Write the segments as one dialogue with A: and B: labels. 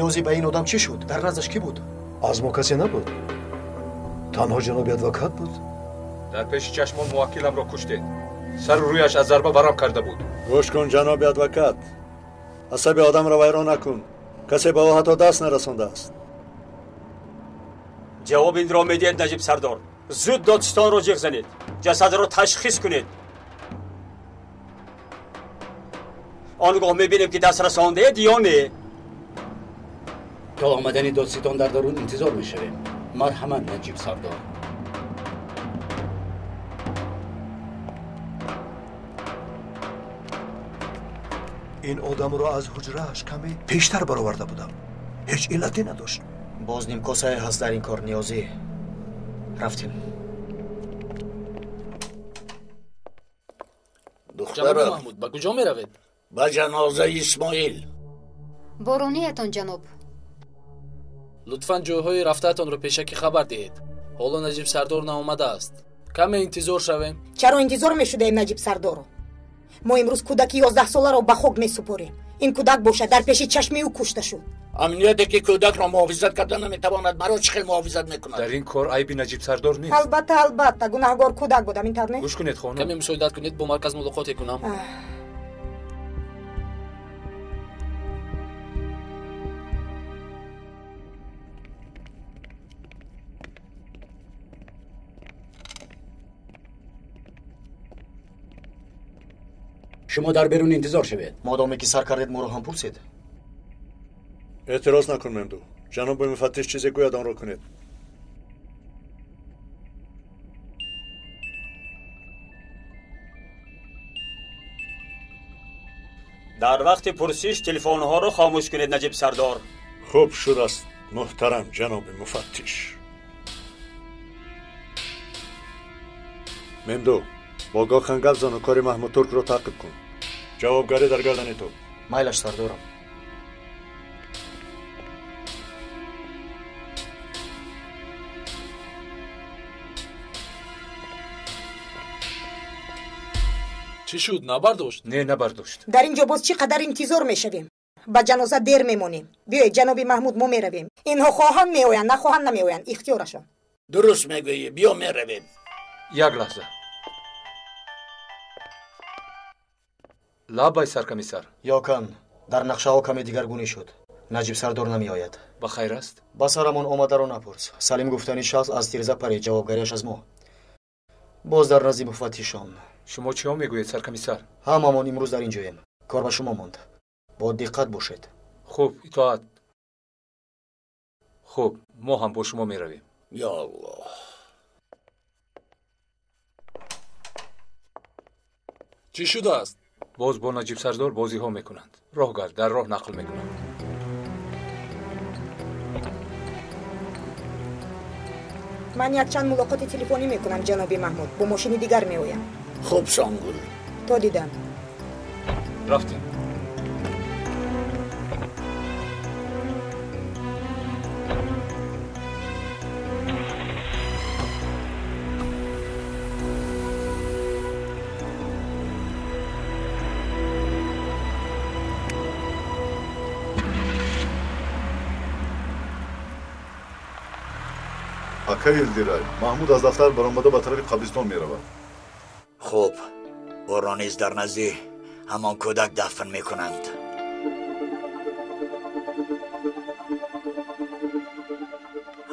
A: نیازی به این آدم چی شد؟ در نزدش کی بود؟
B: از ما کسی نبود. تنها جناب ادوکات بود.
C: در پیش چشمان موکلم را کشته. سر رویش از ضربه برام کرده بود.
B: گوش کن جناب ادوکات. عصب آدم را ویران نکن. کسی به او حتی دست نرسانده است.
D: جواب این را میدید نجیب سردار. زود دادستان را جیغ زنید. جسد را تشخیص کنید. آنگاه میبینیم که دست رسانده اید یا نه.
E: تا آمدن دادستان در درون انتظار میشویم. مرحمت نجیب سردار.
B: این آدم را از حجرهش کمی پیشتر برآورده بودم. هیچ علتی نداشت.
A: باز نیم کاسه هست در این کار نیازی. رفتیم.
F: جناب محمود به کجا می روید؟
G: به جنازه اسماعیل.
H: بارونیتان جناب.
F: لطفاً جایهای رفتهتان را پیشکی خبر دهید. حالا نجیب سردار نامده است. کمی انتظار شویم.
I: چرا انتظار میشودیم نجیب سردار؟ ما امروز کودکی 11 ساله را به خاک میسپاریم. این کودک باشد در پیش چشمی او کشته شد.
G: امنیتی که کودک را محافظت کردن نمیتواند مرا چه محافظت میکند؟
C: در این کار عیبی نجیب سردار نیست.
I: البته گناهگار کودک بودم اینطور نه؟
C: گوش کنید خانم.
F: کمی مساعدت کنید با مرکز ملاقات کنم.
E: شما در بیرون انتظار شوید.
A: مادامی که سر کردید ما رو هم پرسید.
B: اعتراض نکن ممدو. جناب مفتش چیزی گوید آن را کنید.
D: در وقت پرسش تلفن ها رو خاموش کنید نجیب سردار.
B: خوب شد است محترم جناب مفتش. ممدو با گاخن گپ زن و کار محمود ترک رو تعقیب کن. جوابگاری در گردن تو.
A: مایلش سردارم.
F: چی شد؟ نبرداشت؟
C: نه نبرداشت.
I: در اینجا باز چقدر انتظار میشویم؟ با جنازه دیر میمونیم. بیایید جناب محمود ما میرویم. اینها خواهند میآیند نخواهند نمیآیند اختیارشان.
G: درست میگویی بیا میرویم.
C: یک لحظه. لابای سرکمیسر.
A: یاکن در نقشه ها کمی دیگرگونی شد. نجیب سردار نمی آید.
C: بخیر است؟
A: با سرمان آمده رو نپرس. سلیم گفتنی شخص از تیرزه پرید. جوابگاریش از ما. باز در نزد مفتشان.
C: شما چی ها میگویید سرکمیسر؟
A: هممان امروز در اینجاییم. کار به شما ماند. با دقت باشید.
C: خوب اطاعت. خوب ما هم با شما میرویم.
G: یا الله.
F: چی شده است؟
C: باز با نجیب سردار بازی ها میکنند. راهگر در راه نقل میکنند.
I: من یک چند ملاقات تلفنی میکنم جناب محمود. با ماشین دیگر میآیم.
G: خوب سانگول.
I: تا دیدم.
C: رفتیم.
J: اکای الدیرای محمود از دفتر برآمده به طرف قبرستان میرود.
G: خوب او را نیز در نزد همان کودک دفن میکنند.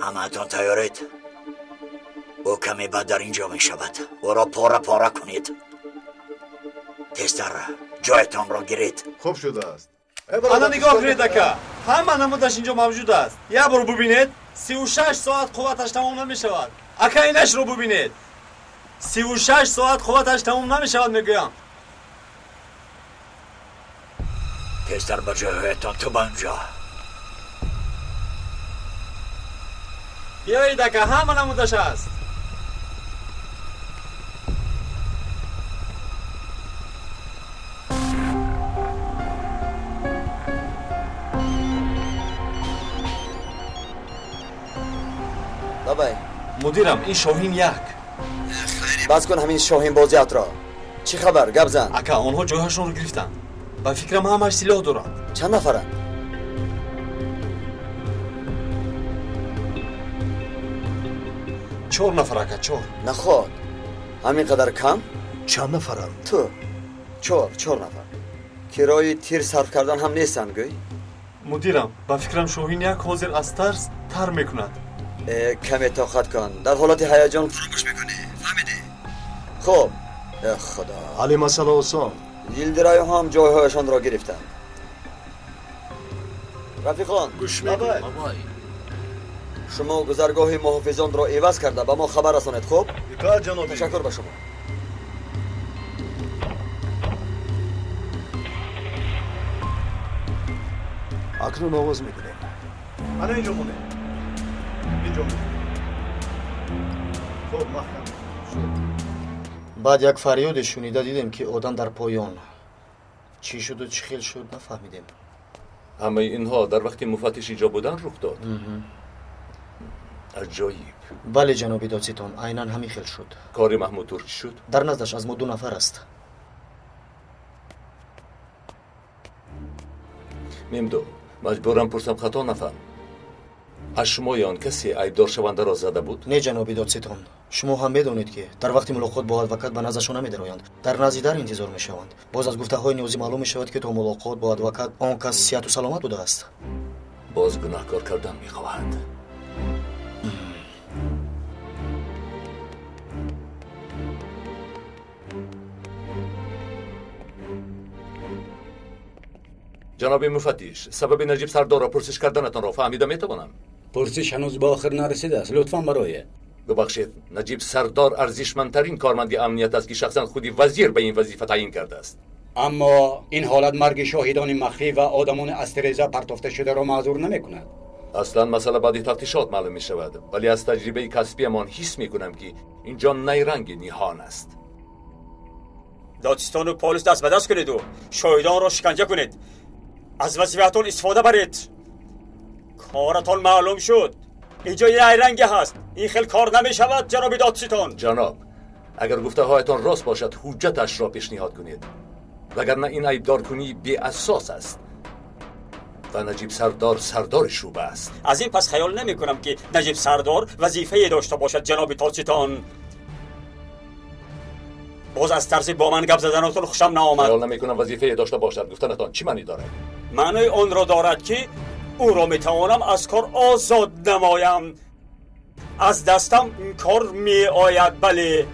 G: همه‌تان تیارید؟ او کمی بعد در اینجا میشود. او را پاره پاره کنید. تیزتر جایتان را گیرید.
J: خوب شده است.
D: انا نگاه کنید دکا. همه نمودش اینجا موجود است. یک بار ببینید 36 ساعت قوتش تمام نمی شود. اکا اینش رو ببینید 36 ساعت قوتش تمام نمی شود میگویم.
G: تیزتر به جایتان تو بانجا.
D: بیایید دکا همه نمودش است.
A: بابای
D: مدیرم این شاهین یک.
A: بس کن همین شاهین بازیات را. چی خبر؟ گپ زن.
D: اکا آنها جایشون رو گرفتن. با فکرم همش سلاح دارند.
A: چند نفرند؟
D: 4 نفر 4
K: نخواد همینقدر کم؟
B: چند نفرن؟
K: تو 4 نفر کرایه تیر صرف کردن هم نیستن گوی؟
D: مدیرم با فکرم شوهین یک حاضر از ترس تر میکند.
K: کمی طاقت کن در حالت هیجان فراموش میکنی فهمیدی؟ خب خدا
B: علی مسئله آسان
K: یلدرای هم جایهایشان را گرفتن. رفیقان
F: گوش میکنم بابای.
K: شما گذرگاه محافظان را عوض کرده به ما خبر رسانید. خوب؟ تشکر به شما.
B: اکنون آواز میکنیم.
J: انا اینجا مونه. اینجا مونه. خب محکم.
A: بعد یک فریاد شنیده دیدیم که آدم در پایان. چی شد و چی خیل شد نفهمیدیم.
C: همه اینها در وقتی مفتش اینجا بودن رخ داد. عجایب.
A: بله جناب دادستان عیناً همین خیل شد.
C: کار محمود ترکی شد؟
A: در نزدش از ما 2 نفر است.
C: میمدو مجبورم پرسم خطا نفهم. از شما یا آن کسی عیبدار شونده را زده بود؟
A: نه جناب دادستان شما هم میدانید که در وقتی ملاقات با ادوکات به نزدشان نمی‌درآیند. در نزدیک انتظار میشوند. باز از گفته‌های نیازی معلوم میشود که تا ملاقات با ادوکات آن کس صحت و سلامت بوده است.
C: باز گناهکار کردن میخواهند. جناب مفتش سبب نجیب سردار را پرسش کردنتان را فهمیده میتوانم؟
E: پرسش هنوز به آخر نرسیده است. لطفاً برای
C: ببخشید نجیب سردار ارزشمندترین کارمند امنیت است که شخصا خودی وزیر به این وظیفه تعیین کرده است.
E: اما این حالت مرگ شاهدان مخفی و آدمان استرزا پرتافته شده را معذور نمی‌کند.
C: اصلا مسئله بعد تفتیشات معلوم می شود، ولی از تجربه کسبی من حس می کنم که اینجا نیرنگ نیهان است.
D: دادستان و پلیس دست به دست کنید و شاهدان را شکنجه کنید. از وظیفه‌تان استفاده برید. کارتان معلوم شد. اینجا یه نیرنگ هست. این خیلی کار نمی شود جناب دادستان.
C: جناب اگر گفته هایتان راست باشد حجتش را پیشنهاد کنید، وگرنه این عیبدار کنی بی اساس است و نجیب سردار سردار شوبه است.
D: از این پس خیال نمی کنم که نجیب سردار وظیفه داشته باشد جناب دادستان. باز از طرز با من گپ زدنتون خوشم نآمد.
C: خیال نمی کنم وظیفه داشته باشد. گفتنتان چی معنی دارد؟
D: معنی آن را دارد که او را می توانم از کار آزاد نمایم. از دستم این کار می آید. بله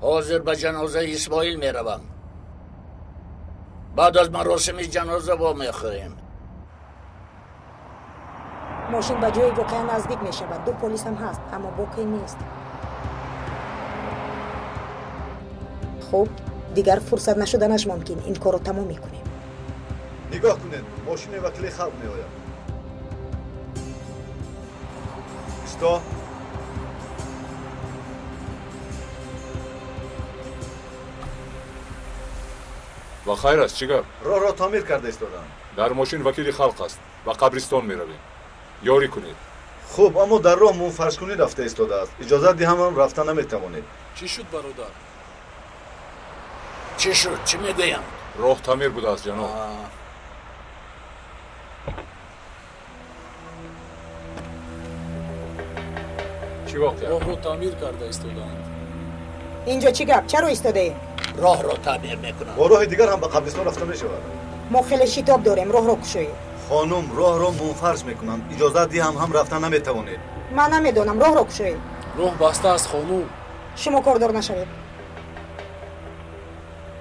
G: حاضر به جنازه اسماعیل می روم. بعد از مراسم جنازه با می خوریم.
I: ماشین به جای واقعا نزدیک می شود. 2 پلیس هم هست اما واقعی نیست. خب دیگر فرصت نشدنش ممکن. این کار رو تمام میکنیم.
J: نگاه کنید ماشین وکیل خلق می آید. استا
C: و خیر است چیکار؟
J: راه را تعمیر کرده ایستادم.
C: در ماشین وکیل خلق است و قبرستان می رویم. یاری کنید.
J: خب اما در راه منفرش کنی رفته ایستاده است. اجازه دهم هم رفتن نمیتوانید.
F: چی شد برادر؟
G: چی شد؟ چی میگویم؟
C: راه تعمیر بوده است جناب. چی واقعه؟
F: راه رو تعمیر کرده ایستادند.
I: اینجا چی گپ؟ چرا ایستاده؟
G: راه را تعمیر میکنم.
J: با راه دیگر هم به قبرستان رفته می شود.
I: ما خیلی شتاب داریم. راه را کشویید.
J: خانم راه را منفرش میکنم. اجازه دهم هم رفتن نمیتوانید.
I: من نمیدونم. راه را کشویید.
F: راه بسته است خانوم.
I: شما کاردار نشوید.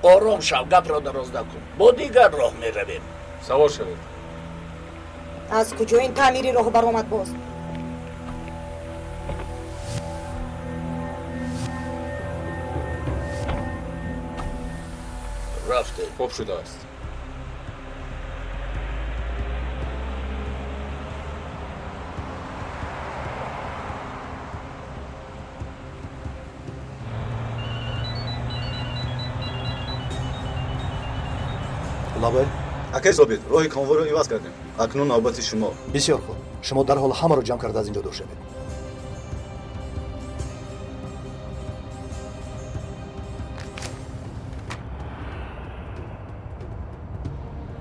G: آرام شو گپ را دراز نکن. با دیگر راه می رویم.
C: سوار شوید.
I: از کجا این تعمیری راه برآمد باز؟
G: رفته.
C: خوب شده است.
B: لابل
J: اکی ثابت راه کانوار رو عوض کردیم. اکنون نوبت شما.
B: بسیار خوب. شما در حال همه رو جمع کرده از اینجا دور شوید.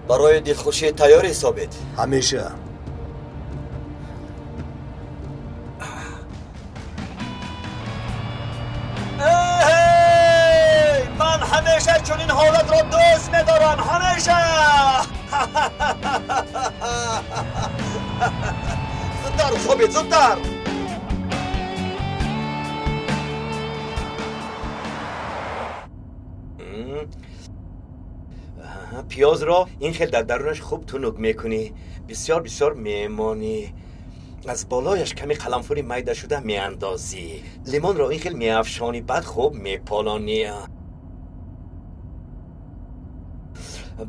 K: برای دلخوشی تیاری ثابت؟
B: همیشه.
G: من همیشه چنین حالت را دوست می‌دارم، همیشه. زودتر ثابت، زودتر.
L: پیاز را این خیلی در درونش خوب تونوک میکنی، بسیار بسیار میمانی. از بالایش کمی قلنفوری میده شده میاندازی. لیمون را این خیلی میافشانی، بعد خوب میپالانی.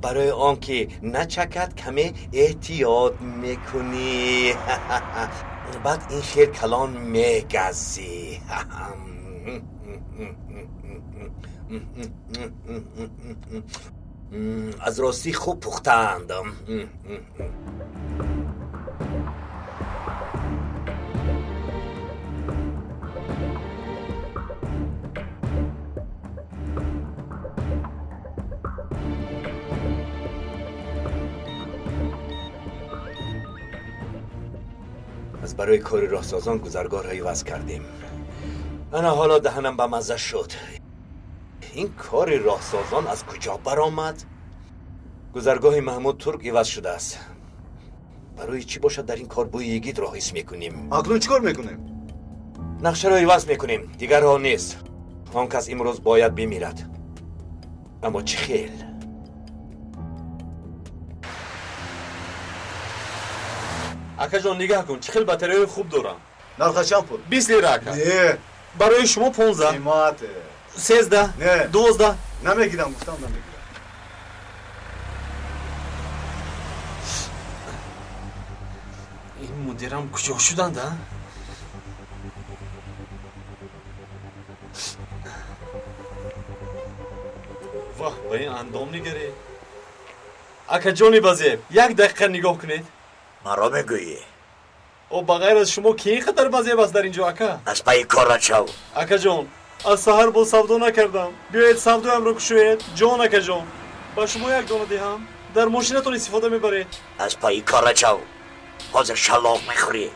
L: برای آنکه نچکد کمی احتیاط میکنی. بعد این خیلی کلان میگزی. از راستی خوب پختند. از برای کار راهسازان گذرگاه را عوض کردیم. انا حالا دهنم به مزه شد. این کار راهسازان از کجا برآمد؟ گذرگاه محمود ترک عوض شده است. برای چی باشد در این کار بوی یگید را حس میکنیم؟
J: اکنون چیکار میکنیم؟
L: نقشه را عوض میکنیم. دیگر راه نیست. آن کس امروز باید بمیرد. اما چه خیل؟
D: اکا جان نگاه کن، چه خیلی بطری خوب دارم.
J: نرخ چند پول؟
D: 20 لیره اکا.
J: نه.
D: برای شما 15.
J: قیمته.
D: 13.
J: نه.
D: 12.
J: نمیگیرم، گفتم نمیگیرم.
D: این مدیرم کجا شدند ها؟ واه به این اندام نگره. اکا جانی بازیب یک دقیقه نگاه کنید.
G: مرا میگویی؟
D: او بغیر از شما کی اینقدر بازیب است در اینجا اکا؟
G: از پای کار شو.
D: اکا جان از سحر با سودا نکردم. بیایید سودایم را کشوید. جان اکا جان با شما یک دانه دهم. در ماشینتون استفاده میبرید.
G: از پای کار شو. حاضر شلاق میخوری.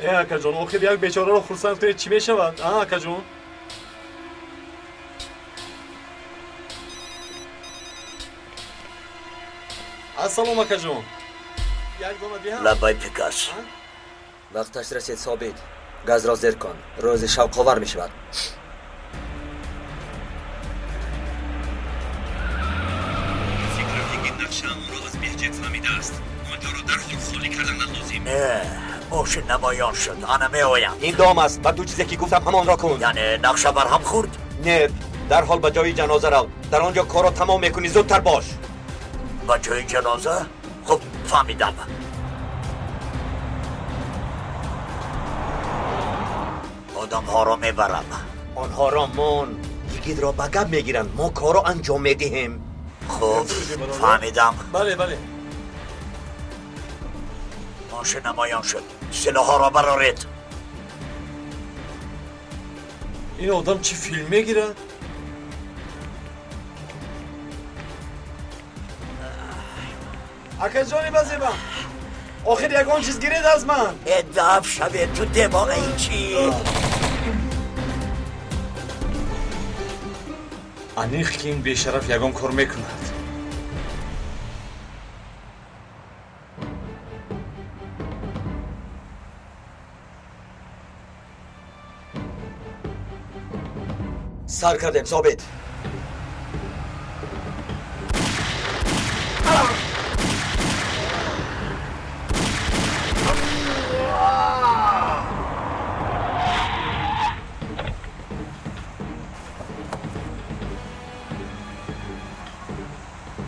D: ای اکا جان آخر یک بیچاره را خرسند کنید چی میشود؟ اکا جان السلام اکا جان یک دانه دهم.
K: لبای پیکاس. وقتش رسید ثابت. گاز را زیر کن. روز شب خاور می شود.
L: فکرم که نقشه امون را از بهجت فهمیده است. آنجا را در حال خالی کردن لازم.
G: نه ماشین نمایان شد. آنه می آیم.
L: این دام است و دو چیزی که گفتم همان را کن.
G: یعنی نقشه بر هم خورد؟
L: نه در حال به جای جنازه رو. در آنجا کار را تمام میکنی. زودتر باش.
G: به جای جنازه؟ خب فهمیدم. آدم ها را میبرم.
L: آنها را من یگید را به گب میگیرند. ما کار را انجام میدهیم.
G: خب فهمیدم.
D: بله بله.
G: ماشین نمایان شد. سلاح ها را برارید.
D: این آدم چی فیلم میگیرد؟ اکا جانی بازیبم آخر یکان چیز گیرید از من.
G: ادعف شوید تو دماغ این چی؟
D: انیخ که این بیشرف یکان کار میکند.
K: سر کردیم ثابت.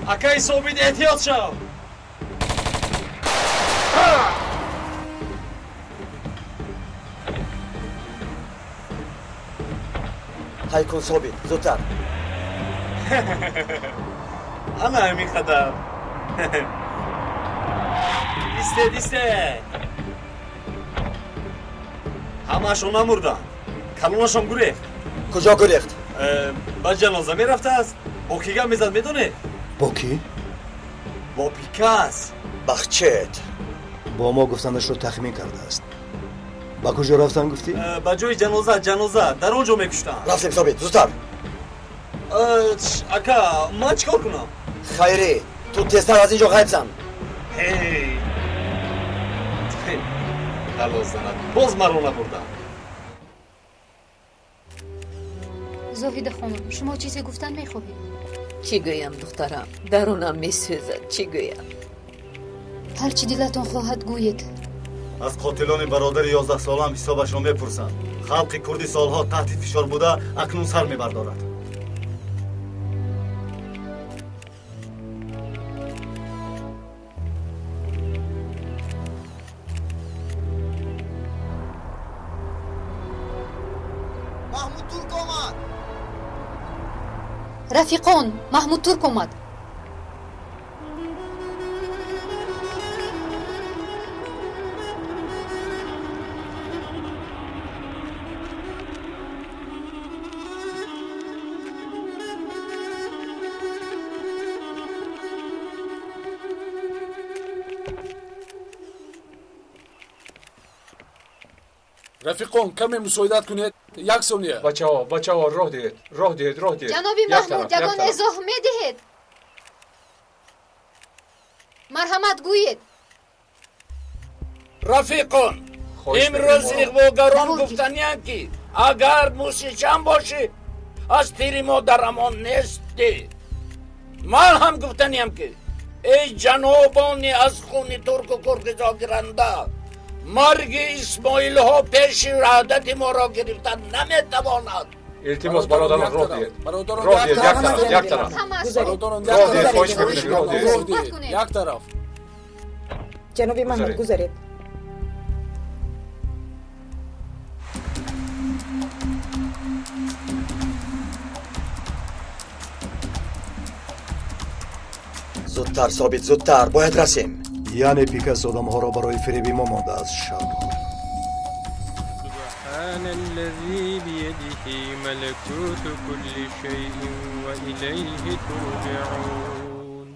D: اکای ثابت احتیاط شو.
K: های کن ثابت زودتر.
D: انا همین قدر. دیسته همه‌شون نمردن. کلونشون گریخت.
K: کجا گریخت؟
D: با جنازه میرفته است. با کی گپ میزد میدونه؟
B: با کی؟
D: با پیکاس
K: بخچت
B: با ما گفتنش رو تخمین کرده است. با کجا رفتن گفتی؟
D: با جای جنازه در اونجا میکشتن.
K: رفتیم ثابت زودتر.
D: اکا من چیکار کنم؟
K: خیری تو تستر از اینجا غیب زن.
D: هی خلاص زند باز مرا نبردن.
H: زاهد خانم شما چیزی گفتن میخواهید؟
M: چی گویم دخترم؟ درونم میسوزد. چی گویم؟
H: هر چی دلتان خواهد گویید.
J: از قاتلان برادر 11 سالم حسابش را میپرسند. خلق کردی سالها تحت فشار بوده اکنون سر میبردارد.
K: محمود ترک آمد.
H: رفیقان محمود ترک آمد.
F: رفیقان کمی مساعدت کنید. یک ثانیه.
C: بچه‌ها راه دهید.
H: جنابی محمود یگان ازاح میدهید. مرحمت گویید.
N: رفیقان امروز اقواگران گفتنیان که اگر موسیقی باشی از تیری ما در امان نیستی. من هم گفتنیم که ای جنابانی از خون ترک و کرگزا گرنده مرگ اسماعیل ها پیش وحدت ما را گرفتن نمیتواند.
C: التماس برادران راه دهید. یک طرف.
F: یک طرف.
I: جنابی محمود گذارید.
K: زودتر ثابت زودتر باید رسیم.
B: یعنی پیکاس آدم‌ها را برای فریبی ما مانده است.
O: سبحان الذي بيده ملكوت كل شيء وإليه ترجعون.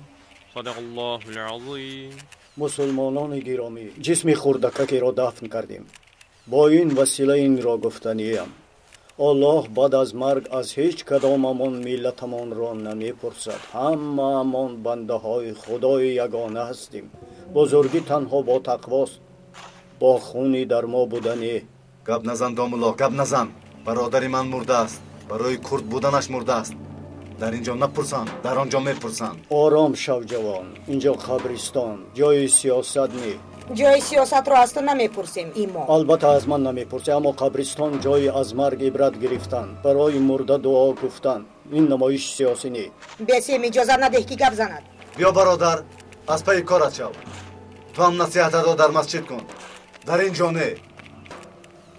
O: صدق الله العظیم.
P: مسلمانان گرامی جسم خردککی را دفن کردیم. با این وسیله این را گفتنیم الله بعد از مرگ از هیچ کداممان ملتمان را نمیپرسد. همه‌مان بنده های خدای یگانه هستیم. بزرگی تنها با تقواست، با خونی در ما بودنی.
J: گپ نزن دامولا، گپ نزن. برادری من مرده است. برای کرد بودنش مرده است. در اینجا نپرسند، در آنجا میپرسند.
P: آرام شو جوان، اینجا قبرستان، جای سیاست نی.
I: جای سیاست رو از تو نمیپرسیم ایمان.
P: البته از من نمیپرسه، اما قبرستان جای از مرگ عبرت گرفتن، برای مرده دعا گفتن. این نمایش سیاسی نی.
I: بسیم اجازه نده که گپ زند.
J: بیا برادر از پی کارت شو. تو هم نصیحت را در مسجد کن. در اینجا نه.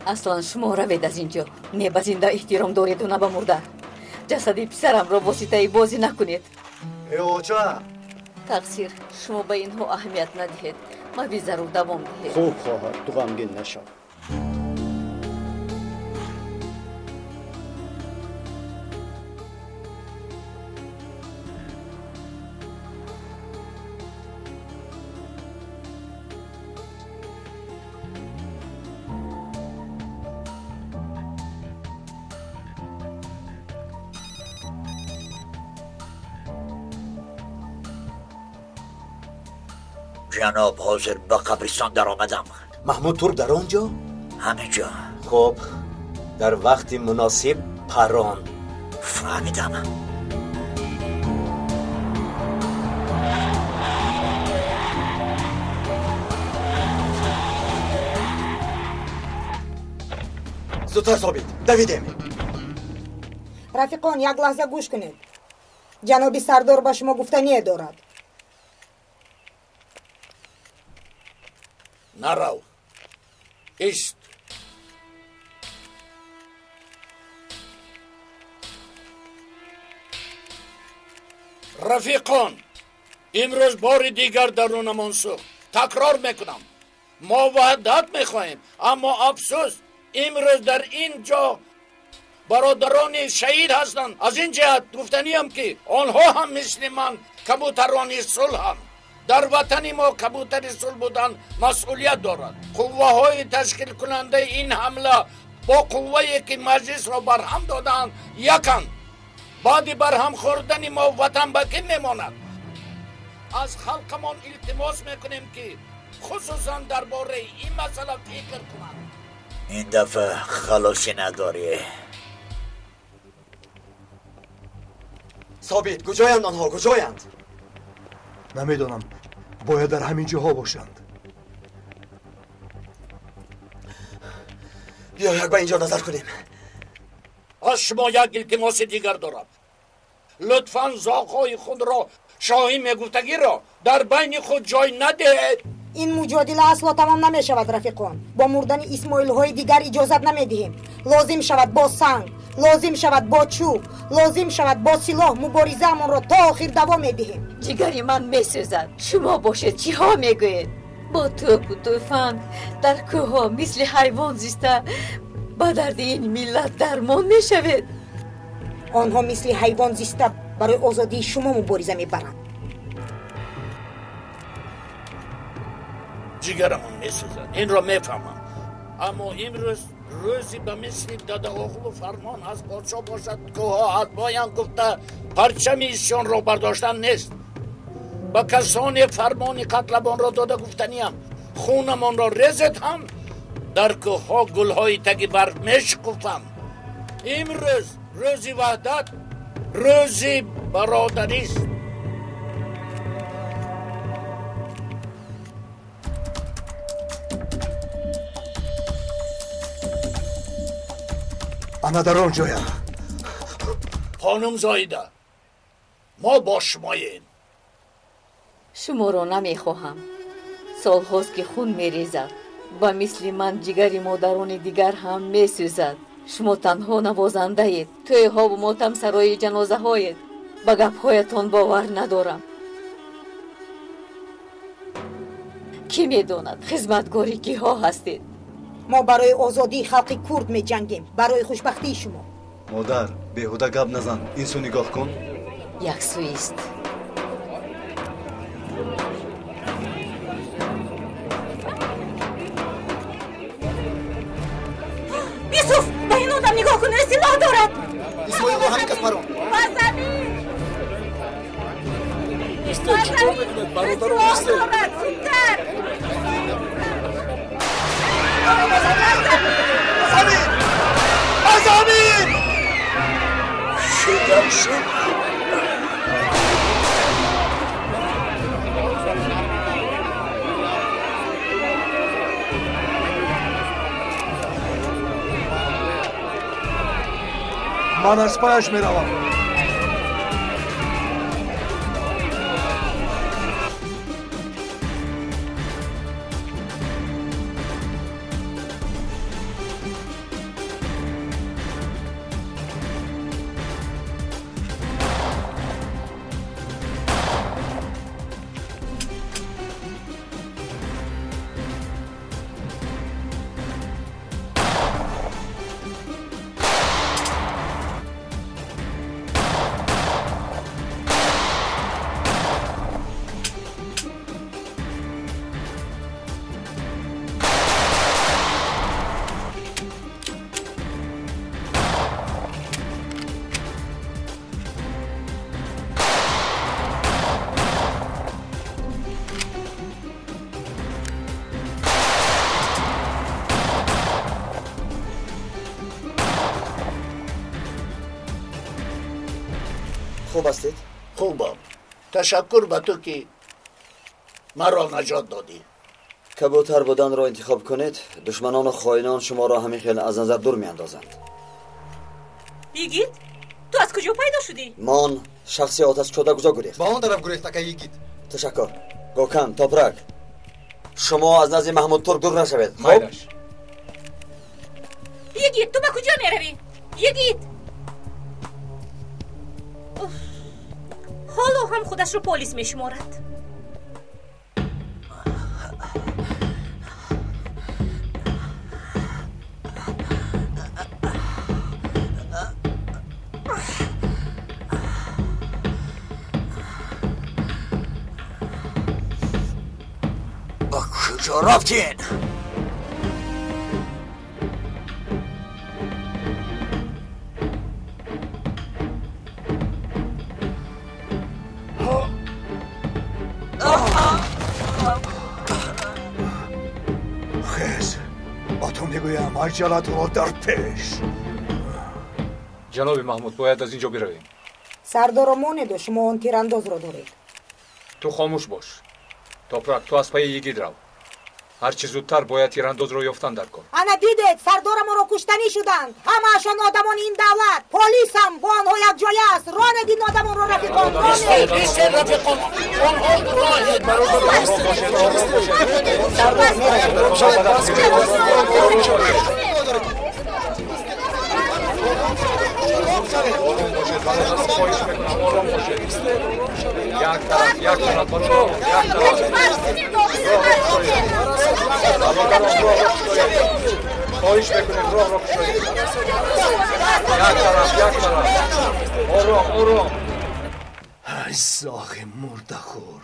M: اصلا شما روید از اینجا. نه به زنده احترام دارید و نه به مرده. جسد پسرم را واسطه بازی نکنید.
J: ای اوچه
M: تقصیر شما به اینها اهمیت ندهید. ما بی ضرور دوام دهید.
P: خوب خواهد، تو غمگین نشو.
G: جناب حاضر به قبرستان در آمدم.
L: محمود ترک در آنجا؟
G: همه جا.
L: خب در وقت مناسب پران.
G: فهمیدم.
K: زودتر ثابت دویدیم.
I: رفیقان یک لحظه گوش کنید. جنابی سردار با شما گفتنی دارد.
N: نرو. ایست. رفیقان امروز بار دیگر درونمان سوخت. تکرار میکنم ما وحدت میخواهیم، اما افسوس امروز در اینجا برادران شهید هستند. از این جهت گفتنیم که آنها هم مثل من کبوتران صلح هم. در وطن ما کبوتر صلح بودن مسئولیت دارد. قوه‌های تشکیل کننده این حمله با قوه‌ای که مجلس را برهم دادند یکند. بعد برهم خوردن ما وطن باقی میماند. از خلقمان التماس میکنیم که خصوصا درباره این مسئله فکر کنند.
G: این دفعه خلاصی نداری.
K: ثابت کجایند آنها؟ کجایند؟
B: نمیدونم. باید در همین جاها باشند.
K: بیا یک با اینجا نظر کنیم.
N: از شما یک التماس دیگر دارم. لطفاً زاغ‌های خود را شاهی میگفتگی را در بین خود جای ندهید.
I: این مجادله اصلا تمام نمی شود رفیقان. با مردن اسماعیل های دیگر اجازت نمی دهیم. لازم شود با سنگ، لازم شود با چوب، لازم شود با سلاح مبارزه امان را تا آخر دوام می دهیم.
M: جگری من می سوزد. شما باشید چی ها می گوید؟ با توپ و تفنگ در کوه ها مثل حیوان زیسته با درد این ملت درمان می شود.
I: آنها مثل حیوان زیسته برای آزادی شما مبارزه می برند.
N: جگرمون میسوزد. این را میفهمم. اما امروز روزی به مثل داده اغل و فرمان از پادشاه باشد که ها باید گفته پرچم ایشان را برداشتن نیست. با کسانی فرمان قتلبان را داده گفتنیم خونمان را رزد هم در که ها گل های تگی بر میشکفم. امروز روزی وحدت، روزی برادری است.
B: انا در آنجایم.
N: خانم زایده، ما با شماییم.
M: شما را نمیخواهم. سال هاست که خون میریزد و مثل من جگری مادران دیگر هم میسوزد. شما تنها نوازنده اید. توی ها و ماتم سرای جنازه هایید. به گپ هایتان باور ندارم. کی میداند خدمتگاری کی ها هستید؟
I: ما برای آزادی خلق کرد می جنگیم. برای خوشبختی شما.
J: مادر بیهوده گپ نزن. این سو نگاه کن.
M: یک سوی است.
I: یوسف به این آدم نگاه کن. سلاح دارد.
K: اسماعیل رو همین کس برون.
I: بزنید.
F: نیسته چطور میدونید برادرم نیسته؟
K: بزنید! شدم شد.
B: من از پایش می روم.
K: خوب هستید؟
N: خوبم. تشکر به تو که مرا نجات دادی.
K: کبوتر بودن را انتخاب کنید. دشمنان و خائنان شما را همین خیلی از نظر دور می اندازند.
Q: یگید؟ تو از کجا پیدا شدی؟
K: من شخصی آتش کجا گریخت.
R: با اون طرف گریخت که یگید.
K: تشکر. گوکن، تاپرک، شما از نزد محمود ترک دور نشوید.
R: مایرش.
Q: یگید تو به کجا می روی؟ یگید حالا هم خودش رو پلیس می شمارد.
G: کجا رفتین؟
B: خیز با تو میگویم عجلت رو در پیش.
C: جناب محمود باید از اینجا برویم.
I: سردار مونده شما اون تیرانداز رو دارید.
C: تو خاموش باش. توپرک تو از پای یگید رو. هر چی زودتر باید تیرانداز رو یافتن در کن.
I: انا دیدید سردارم رو کشتنی شدند. همه‌شان آدمان این دولت. پلیس هم با آنها یک جای است. راه ندین آدمان رو رفیقان.
N: ایستید رفیقان. آنها
C: خواهش بکنید راه را بشوید. یک طرف آروم.
B: ای زاغ مرده خور.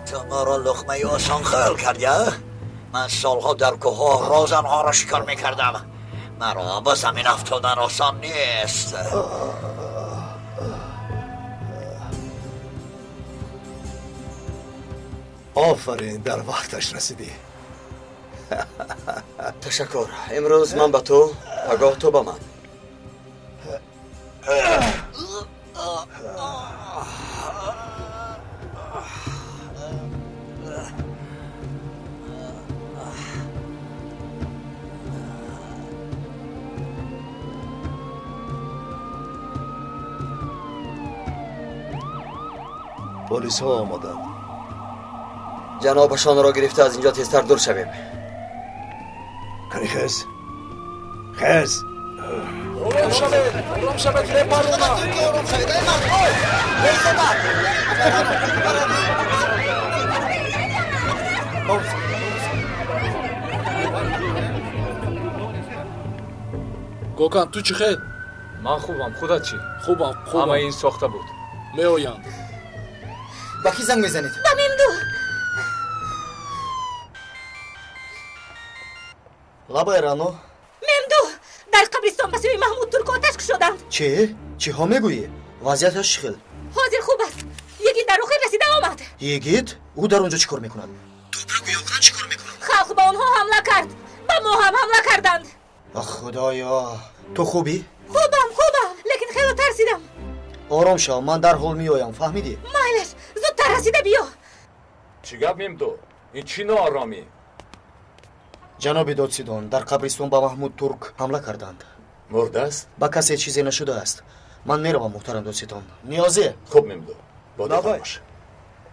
G: تو ما را لقمه آسان خیال کردی؟ من سالها در کوه رازنها را شکار میکردم. مرا با زمین افتادن آسان نیست.
B: آفرین در وقتش رسیدی.
K: تشکر. امروز من به تو پگاه تو به من.
B: پلیس ها آمدند.
K: جنابشان را گرفته از اینجا تیزتر دور شویم.
B: کنی خیز.
N: آرام شوید لپارونا.
F: گوکان تو چی خیلی؟
C: من خوبم. خودت چی؟
F: خوبم.
C: اما این ساخته بود.
F: میآیم.
A: با کی زنگ میزنید؟
Q: با ممدو.
A: لابا رانو.
Q: ممدو در قبرستان به سوی محمود ترک آتش شدند.
A: چی ها میگویی؟ وضعیتش چخیل؟
Q: حاضر خوب است. یکی در آخر رسیده آمد.
A: یگید؟ او در اونجا چیکار میکند؟
Q: توپرک و یاقران چیکار میکنند؟ خلق با آنها حمله کرد. با ما هم حمله کردند.
A: خدایا تو خوبی؟
Q: خوبم لیکن خیلی ترسیدم.
A: آرام شو من در حال میایم فهمیدی؟
Q: مایلش زودتر رسیده بیا.
C: چی گپ میمدو؟ این چی ناآرامی؟
A: جناب دادستان در قبرستان با محمود ترک حمله کردند.
C: مرده است؟
A: با کسی چیزی نشده است. من میروم محترم دادستان. نیازه؟
C: خوب میمدو. با دقت باش.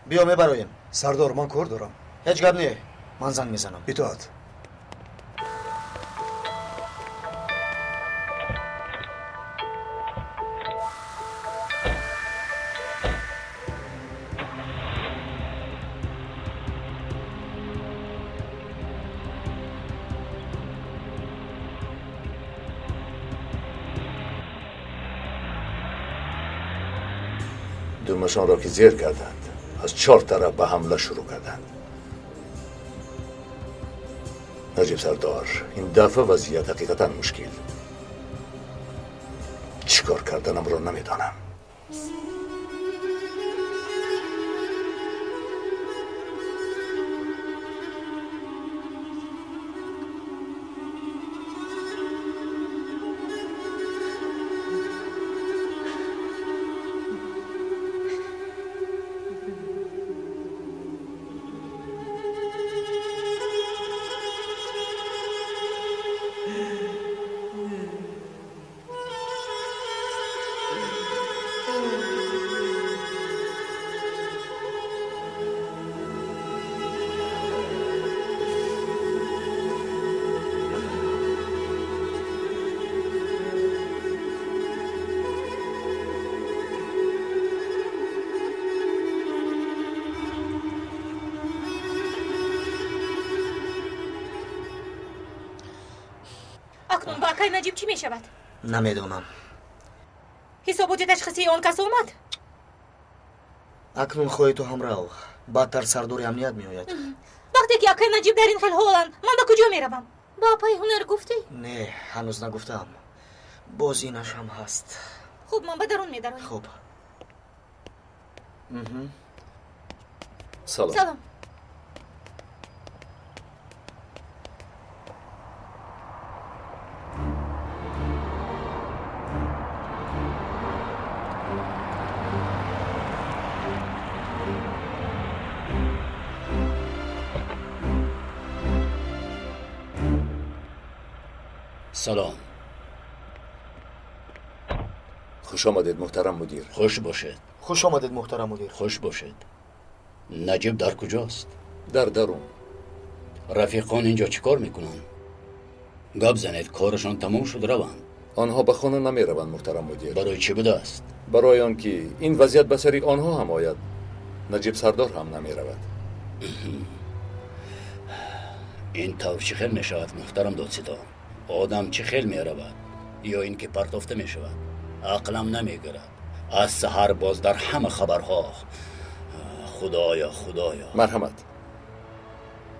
A: بیا میبرایم.
B: سردار من کار دارم.
A: هیچ گپ نه. من زنگ میزنم.
B: اطاعت.
C: دومشان را که زیر کردند از 4 طرف به حمله شروع کردند. نجیب سردار این دفعه وضعیت حقیقتا مشکل. چیکار کردنم را نمیدانم.
Q: акай наҷиб чӣ мешавад?
A: намедонам.
Q: ҳисоботи ташхисии он кас омад?
A: акнун хоҳи ту ҳамрав баъдтар сардори амният меояд.
Q: вақте ки акай наҷиб дар ин хел ҳоланд ман ба куҷо меравам? ба апаи ҳунар гуфтӣ?
A: не ҳанӯз нагуфтам. боз инаш ҳам ҳаст.
Q: хуб ман ба дарун медароям.
A: хуб.
C: салом.
Q: салом.
E: سلام.
C: خوش آمدید محترم مدیر.
E: خوش باشد.
A: خوش آمدید محترم مدیر.
E: خوش باشد. نجیب در کجاست؟
C: در درون.
E: رفیقان اینجا چیکار میکنن؟ گپ زنید کارشان تمام شد روند.
C: آنها به خانه نمی روند محترم مدیر.
E: برای چی بوده است؟
C: برای آنکه این وضعیت به سری آنها هم آید. نجیب سردار هم نمی رود.
E: این طور چی خیل می شود محترم دادستان؟ آدم چی خیل می رود یا اینکه پرتافته می شود؟ عقلم نمی گرد. از سحر باز در همه خبرها خدایا خدایا.
C: مرحمت.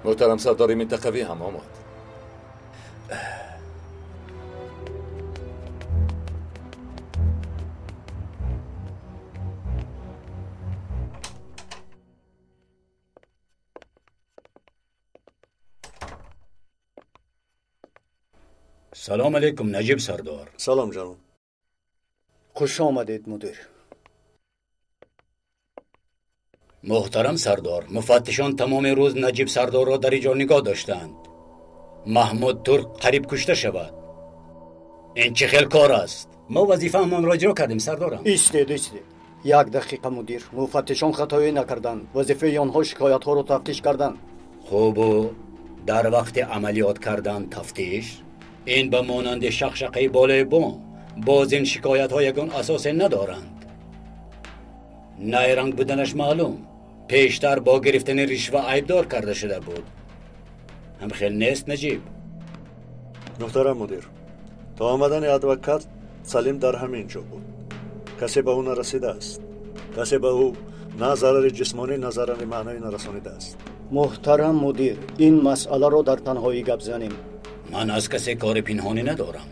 C: محترم سردار منطقوی هم آمد.
E: سلام علیکم نجیب سردار.
B: سلام جانم.
P: خوش آمدید مدیر.
E: محترم سردار، مفتشان تمام روز نجیب سردار را در اینجا نگاه داشتند. محمود ترک قریب کشته شود. این چه خیل کار است؟ ما وظیفه همان را اجرا کردیم سردارم.
P: ایستید. یک دقیقه مدیر. مفتشان خطایی نکردند. وظیفه آنها شکایت ها را تفتیش کردند.
E: خوب و در وقت عملیات کردن تفتیش این به مانند شقشقه بالای بام باز این شکایت ها یگان اساس ندارند. نیرنگ بودنش معلوم پیشتر با گرفتن رشوه عیبدار کرده شده بود. هم خیل نیست نجیب؟
B: محترم مدیر، تا آمدن ادوکات سلیم در همین جا بود. کسی به او نرسیده است. کسی به او نه ضرر جسمانی نه ضرر معنوی نرسانیده است.
P: محترم مدیر، این مسئله را در تنهایی گپ زنیم.
E: من از کسی کار پنهانی ندارم.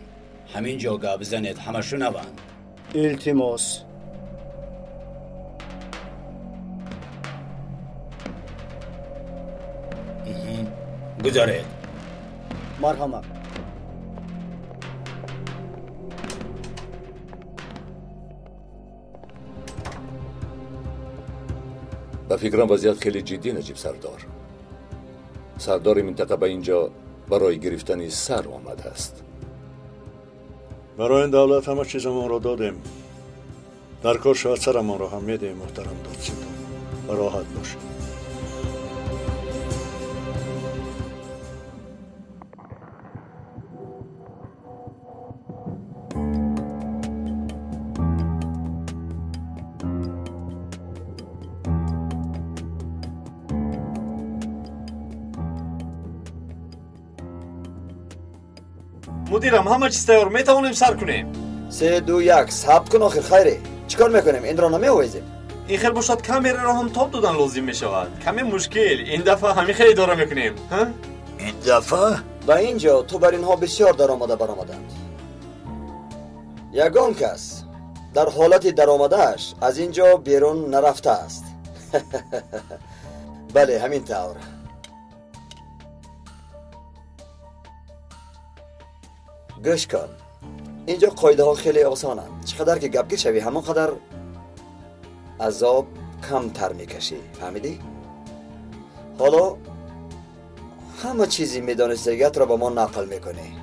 E: همین جا گپ زنید همه شنوند.
P: التماس.
E: گذارید.
P: مرحمت.
C: به فکرم وضعیت خیلی جدی نجیب سردار. سردار منطقه به اینجا برای گرفتن سر آمده است.
B: برای این دولت همه چیزمان را دادیم. در کار شاید سرمان را هم میدیم محترم دادستان. راحت باشید.
D: مدیرم همه چیز تیار میتوانیم سر کنیم.
K: 3 2 1 صبر کن آخر خیره. چیکار میکنیم؟ این را نمیآویزیم.
D: این خیلی باشد کامیرا را هم تاب دادن لازم میشود. کمی مشکل. این دفعه همین خیلی اداره میکنیم. ها؟
K: این دفعه با اینجا تو بر اینها بسیار درآمده برآمدند. یگان کس در حالت درآمده‌اش از اینجا بیرون نرفته است. بله همین طور. گوش کن. اینجا قاعده ها خیلی آسانند. چقدر که گپگیر شوی همانقدر عذاب کمتر میکشی. فهمیدی؟ حالا همه چیزی میدانستگیت را با ما نقل میکنی.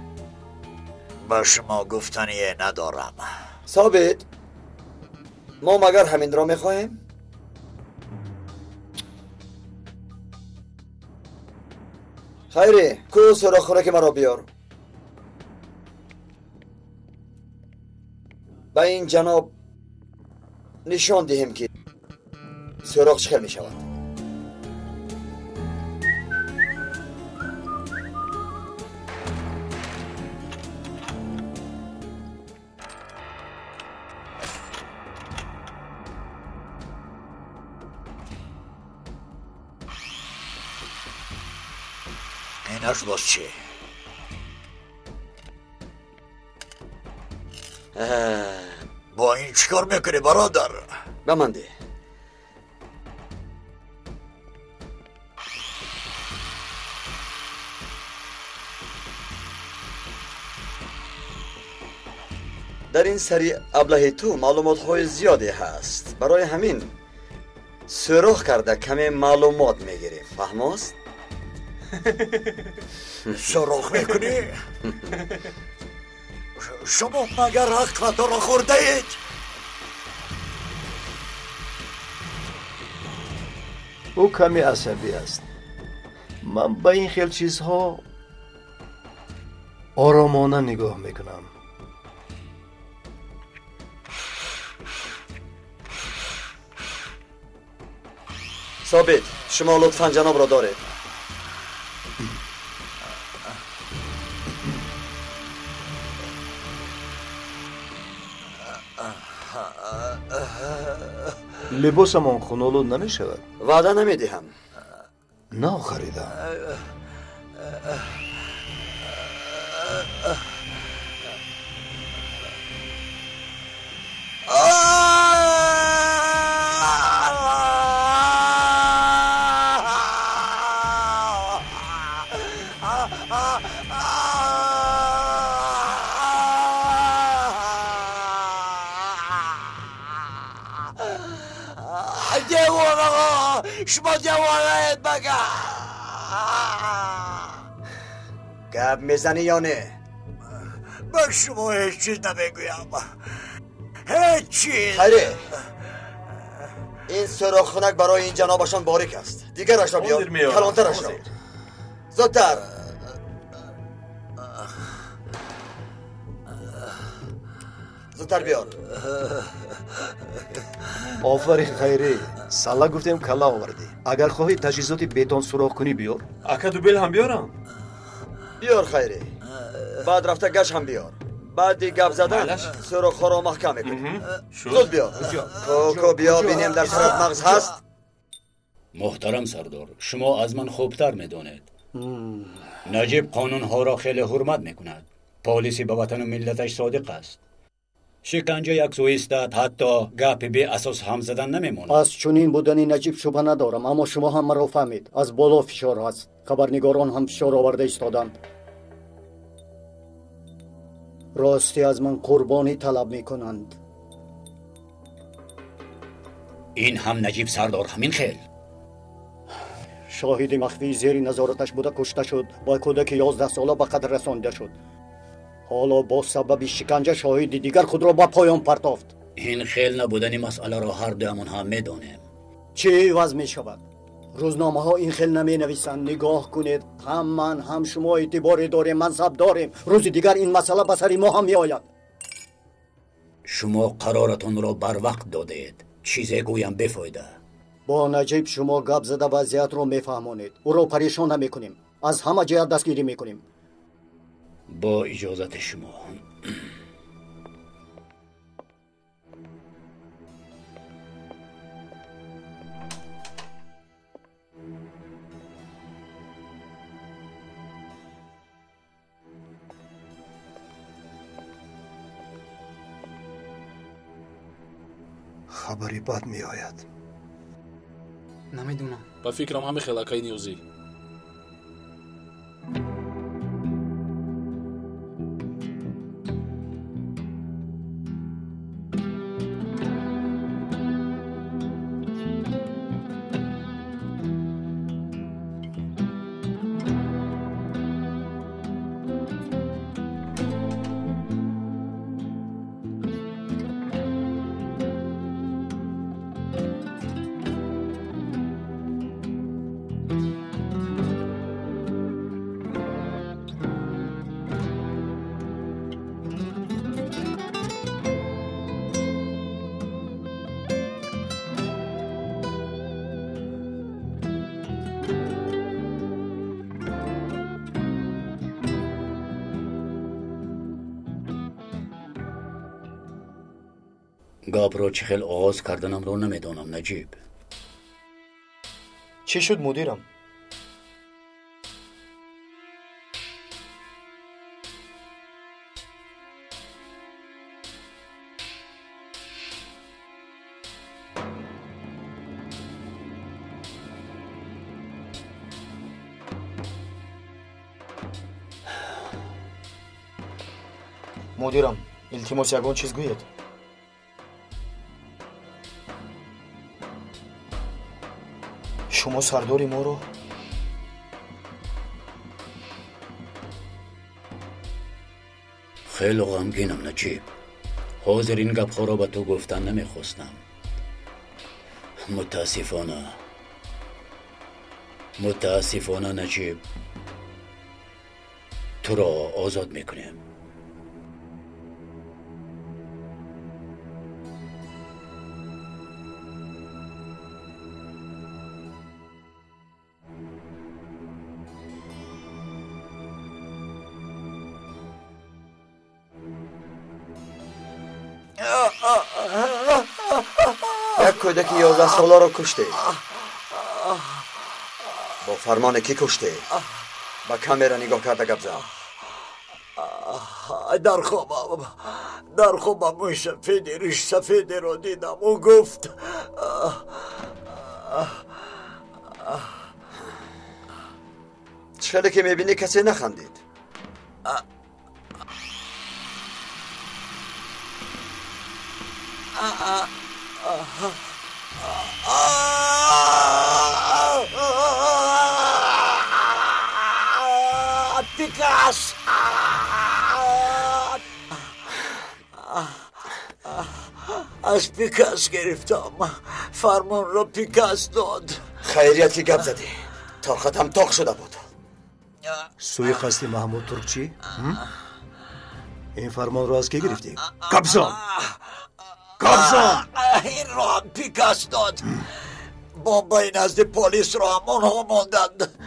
G: با شما گفتنی ندارم.
K: ثابت ما مگر همین را میخواهیم؟ خیره کو سراغ خوراک مرا بیار. با این جناب نشان دهیم که سراغ چخل می شود.
G: ایناش باز چی؟ با این چیکار میکنی برادر؟
K: بمانده در این سری ابله تو معلومات های زیادی هست، برای همین سراخ کرده کمی معلومات میگیریم، فهماست؟
G: سراخ میکنی؟ شما مگر حق را خورده اید؟
R: او کمی عصبی است. من به این خیل چیزها آرامانه نگاه میکنم.
K: ثابت، شما لطفاً جناب را دارید.
R: لباسمان خونالود نمی شود.
K: وعده نمی دهم.
R: نه خریدم.
G: دیوان آقا، شما دیوانه بگه.
K: گپ میزنی یا نه؟
G: من شما هیچ چیز نمیگویم، هیچ چیز.
K: خیره، این سراخ خنک برای این جنابشان باریک است. دیگرش را بیار، کلانترش را. زودتر. زودتر بیار.
R: آفرین خیری، سالا گفتیم کلا آوردی. اگر خواهی تجهیزات بتون سوراخ کنی بیار.
D: اکا دوبل هم بیارم.
K: بیار خیری، بعد رفته گش هم بیار. بعدی گپ زدن سراخ را محکم میکنی. زود بیار. کوکو بیا بینیم در سرت مغز هست.
E: محترم سردار، شما از من خوبتر میدونید. نجیب قانون ها را خیلی حرمت میکند. پلیسی به وطن و ملتش صادق است. شکنجه یک سویست، حتی گپ بی اساس هم زدن نمیموند.
P: از چنین بودن نجیب شبه ندارم، اما شما هم مرا فهمید. از بالا فشار هست. خبرنگاران هم فشار آورده ایستادند. راستی از من قربانی طلب میکنند.
E: این هم نجیب سردار همین خیل.
P: شاهد مخفی زیر نظارتش بوده کشته شد. با کودک 11 ساله به قتل رسانده شد. حالا با سبب شکنجه شاهد دیگر خود را به پایان پرتافت.
E: این خیل نبودن مسئله را هر دومون هم میدونیم.
P: چه عوض می شود؟ روزنامه ها این خیل نمی نویسند. نگاه کنید، هم من هم شما اعتباری داریم، منصب داریم. روز دیگر این مسئله به سر ما هم می آید.
E: شما قرارتون را بر وقت دادید. چیزی گویم بفایده.
P: با نجیب شما گپ زده وضعیت را میفهمانید. او را پریشان نمی کنیم. از همه جهت دستگیری می کنیم.
E: با اجازت شما.
R: خبری بد می آید.
F: نمیدونم. با فکرم همه خلاکای نیوزی.
E: گپ را چه خیل آغاز کردنم رو نمیدونم نجیب.
A: چی شد مدیرم؟ мудирам, илтимос ягон чиз гӯед. шумо сардори моро
E: خیلی غمگینم نجیب. حاضر این گپ‌ها را به تو گفتن نمیخواستم. متاسفانه نجیب، تو را آزاد میکنیم.
K: یک کودک 11 ساله رو کشته. با فرمان کی کشته؟ با کامera نگاه کرده گپ زد.
G: در خوابم موی سفید ریش سفید رو دیدم و گفت
K: چخیلی که میبینی کسی نخندید.
G: پیکاس از پیکاس گرفتم. فرمان رو پیکاس داد.
K: خیریت که گپ زدی. طاقتم تاق شده بود.
R: سوی محمود ترکچی؟ این فرمان رو از کی گرفتی؟ گپزن!
G: این رو هم پیکاس داد. بمبای نزد پلیس رو هم اونها ماندند.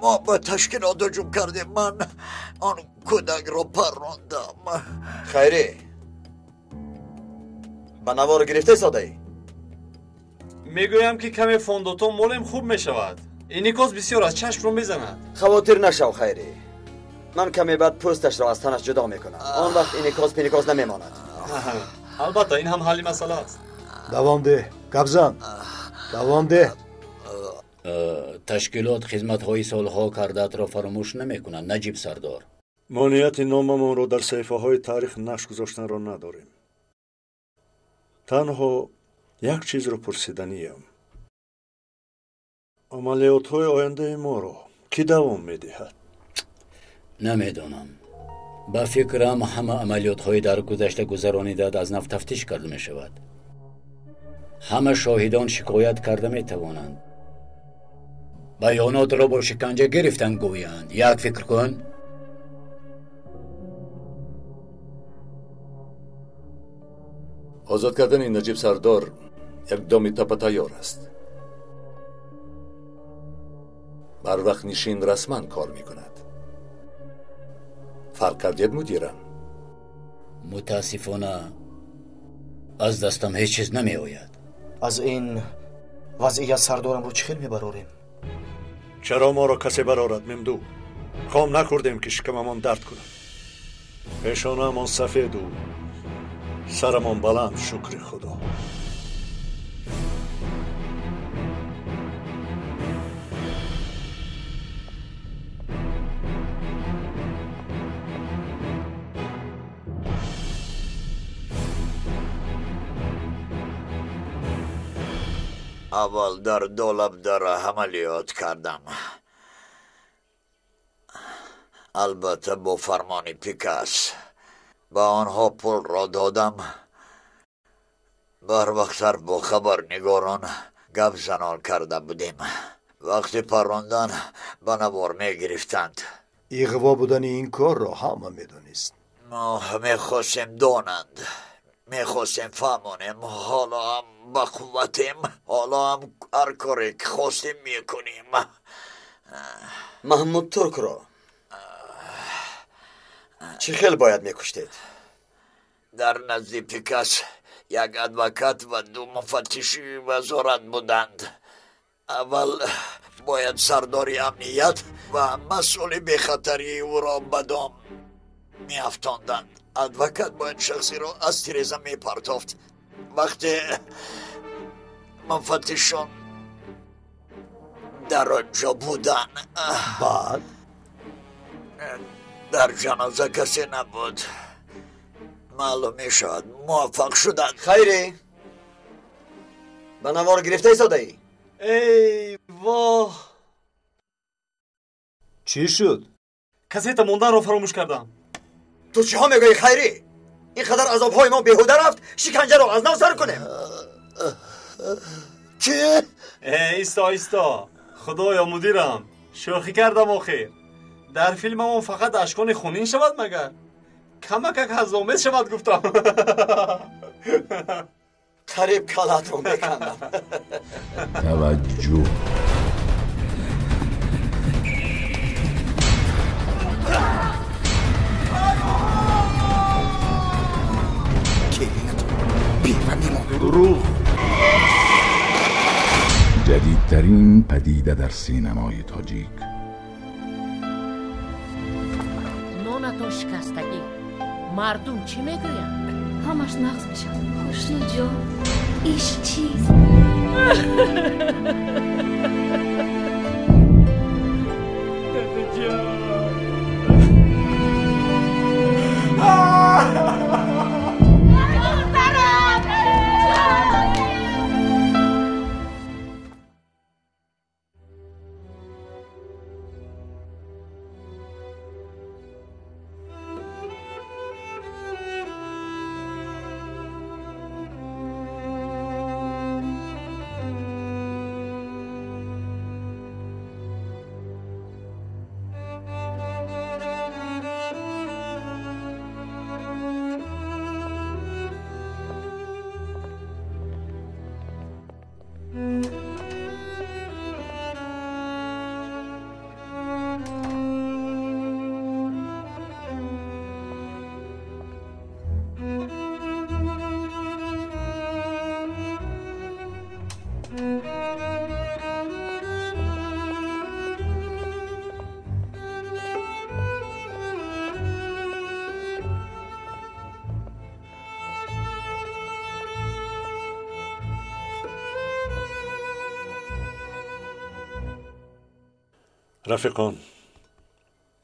G: ما با تشکیلات هجوم کردیم. من آن کودک رو پروندم.
K: خیری به نوار گرفته ساده؟
D: میگویم که کمی فوندوتو مولم خوب میشود. این نیکوز بسیار از چشم رو میزند.
K: خواطر نشو خیری. من کمی بعد پوستش را از تنش جدا میکنم. آن وقت این نیکوز پینیکوز نمیماند.
D: البته این هم حلی مسئله است.
R: دوام ده گپزن. دوام ده.
E: تشکیلات خدمت‌های سالها کردت را فراموش نمی‌کنند نجیب سردار.
B: مانعیت ناممون رو در صحیفه های تاریخ نقش گذاشتن را نداریم. تنها یک چیز رو پرسیدنیم. عملیات های آینده ما رو کی دوام میدهد؟
E: نمیدانم. با فکرم همه عملیات های در گذشته گذرانیده از نو تفتیش کرده می شود. همه شاهدان شکایت کرده می توانند. بیانات را با شکنجه گرفتن گویند. یک فکر کن.
C: آزاد کردن این نجیب سردار یک دامی تپه تیار است. بر وقت نشین رسما کار می کند. فرق کردید مدیرم؟
E: متاسفانه از دستم هیچ چیز نمی آید.
A: از این وضعیت سردارم رو چخیل می براریم؟
B: چرا ما را کسی برارد ممدو؟ خام نکردیم که شکممان درد کند. پیشانه‌مان سفید و سرمان بلند شکر خدا.
G: اول در دولب در عملیات کردم. البته با فرمان پیکاس با آنها پول را دادم. بر وقتر با خبرنگاران گپ زنان کرده بودیم. وقتی پروندن به نوار می گرفتند.
R: اغوا بودن این کار را همه میدونست.
G: ما میخواستیم دانند، میخواستیم فهمانیم. حالا هم با قوتیم. حالا هم هر کاری که خواستیم میکنیم.
K: محمود ترک را چی خیلی باید میکشتید؟
G: در نزد پیکاس یک ادوکات و 2 مفتشی وزارت بودند. اول باید سرداری امنیت و مسئول بخطری او را به دام می افتاندند. ادوکات باید شخصی را از تیرزه می پرتافت. وقتی مفتشان در آنجا بودن
R: بعد
G: در جنازه کسی نبود. معلوم می شود موفق شدند.
K: خیری به نوار گرفته ایستاده ای؟
D: ای واه،
R: چی شد؟
D: کسیت موندن رو فراموش کردم.
K: تو چی ها میگویی خیری؟ اینقدر عذاب های ما بیهوده رفت، شکنجه رو از نو سر کنیم.
G: چی؟
D: ایستا ایستا، خدایا مدیرم، شوخی کردم آخه. در فیلم اون فقط اشکان خونین شود مگر؟ کمک هزامت شود گفتم.
K: قریب کلات رو میکندم.
S: توجه دروغ. جدیدترین پدیده در سینمای تاجیک.
T: نون تو شکستگی. مردم چی میگویند؟
H: همش نقص میشن. خوشنود جان، ایش چیز.
B: رفیقان،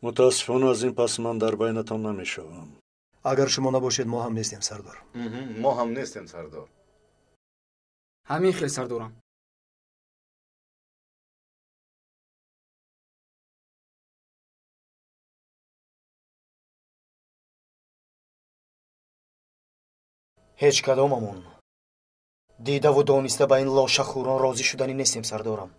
B: متاسفانه از این پس من در بینتان نمیشوم.
R: اگر شما نباشید ما هم نیستیم سردار.
J: ما هم نیستیم سردار.
U: همین خیلی سردارم.
A: هیچ کداممون دیده و دانسته به این لاشخوران راضی شدنی نیستیم سردارم.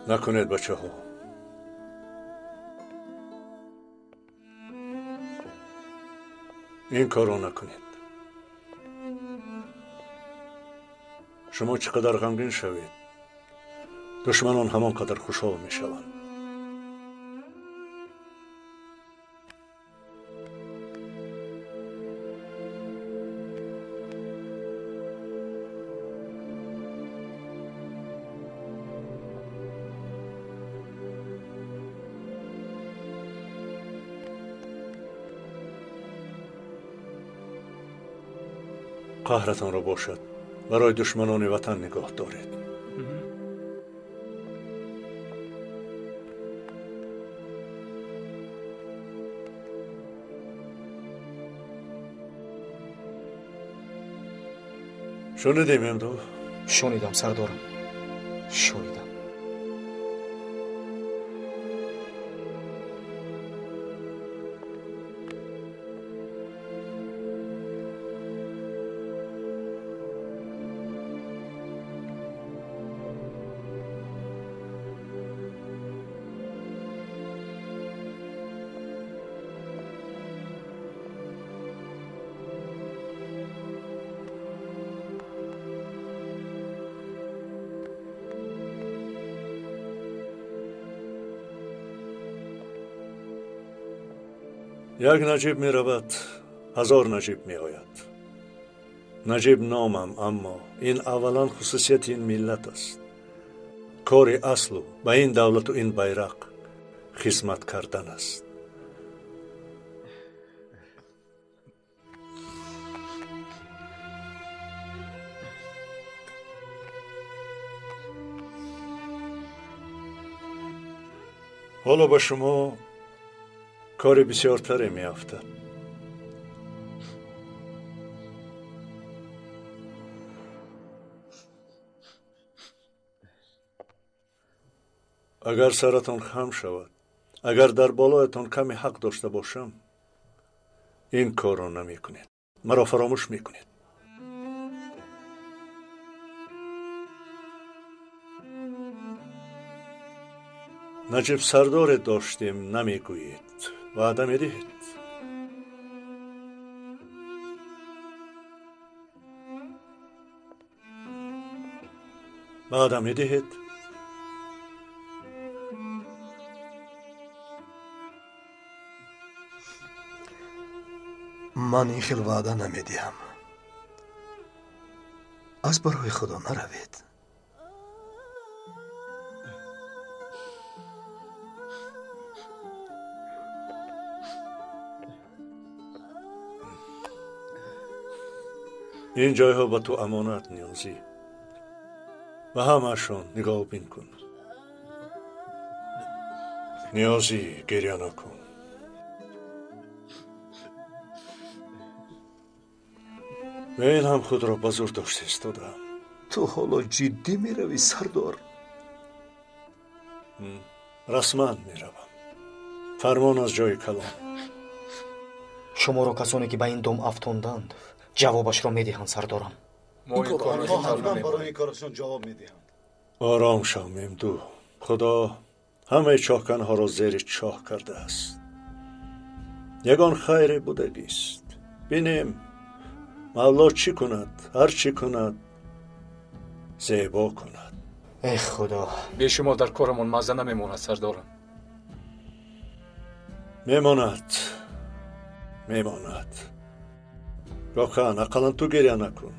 B: نکنید بچه ها. این کارو نکنید. شما چقدر غمگین شوید، دشمنان همانقدر خوشحال می شوند. قهرتان را باشد برای دشمنان وطن نگاه دارید. شنیدیم امدو؟
A: شنیدم سردارم، شنیدم.
B: یک نجیب می رود 1000 نجیب می آید. نجیب نامم، اما این اولا خصوصیت این ملت است. کاری اصل به این دولت و این بیرق خدمت کردن است. حالا به شما کاری بسیارتری می افتد. اگر سرتان خم شود، اگر در بالایتان کمی حق داشته باشم، این کار را نمی کنید. مرا فراموش می کنید. نجیب سردار داشتیم نمی گویید. وعده می دهید. وعده می دهید.
R: من این خیل وعده نمی دهم. از برای خدا نروید.
B: این جایها به تو امانت نیازی و همه‌شان نگاه بین کن. نیازی گریه نکن. من هم خود را بزرگ داشته ایستادم.
R: تو حالا جدی می روی سردار؟
B: رسما می روم. فرمان از جای کلام.
A: شما را کسانی که به این دم افتوندند جوابش را می دهند سردارم.
J: ما این کارها حتما برای این کارشان جواب می دهند.
B: آرام شو ممدو. خدا همه چاهکنها را زیر چاه کرده است. یگان خیر بودگیست. بینیم مولا چی کند، هر چی کند زیبا کند.
A: ای خدا،
F: به شما در کارمون مزه نمیموند سردارم.
B: میماند. روکان اقلا تو گریه نکن.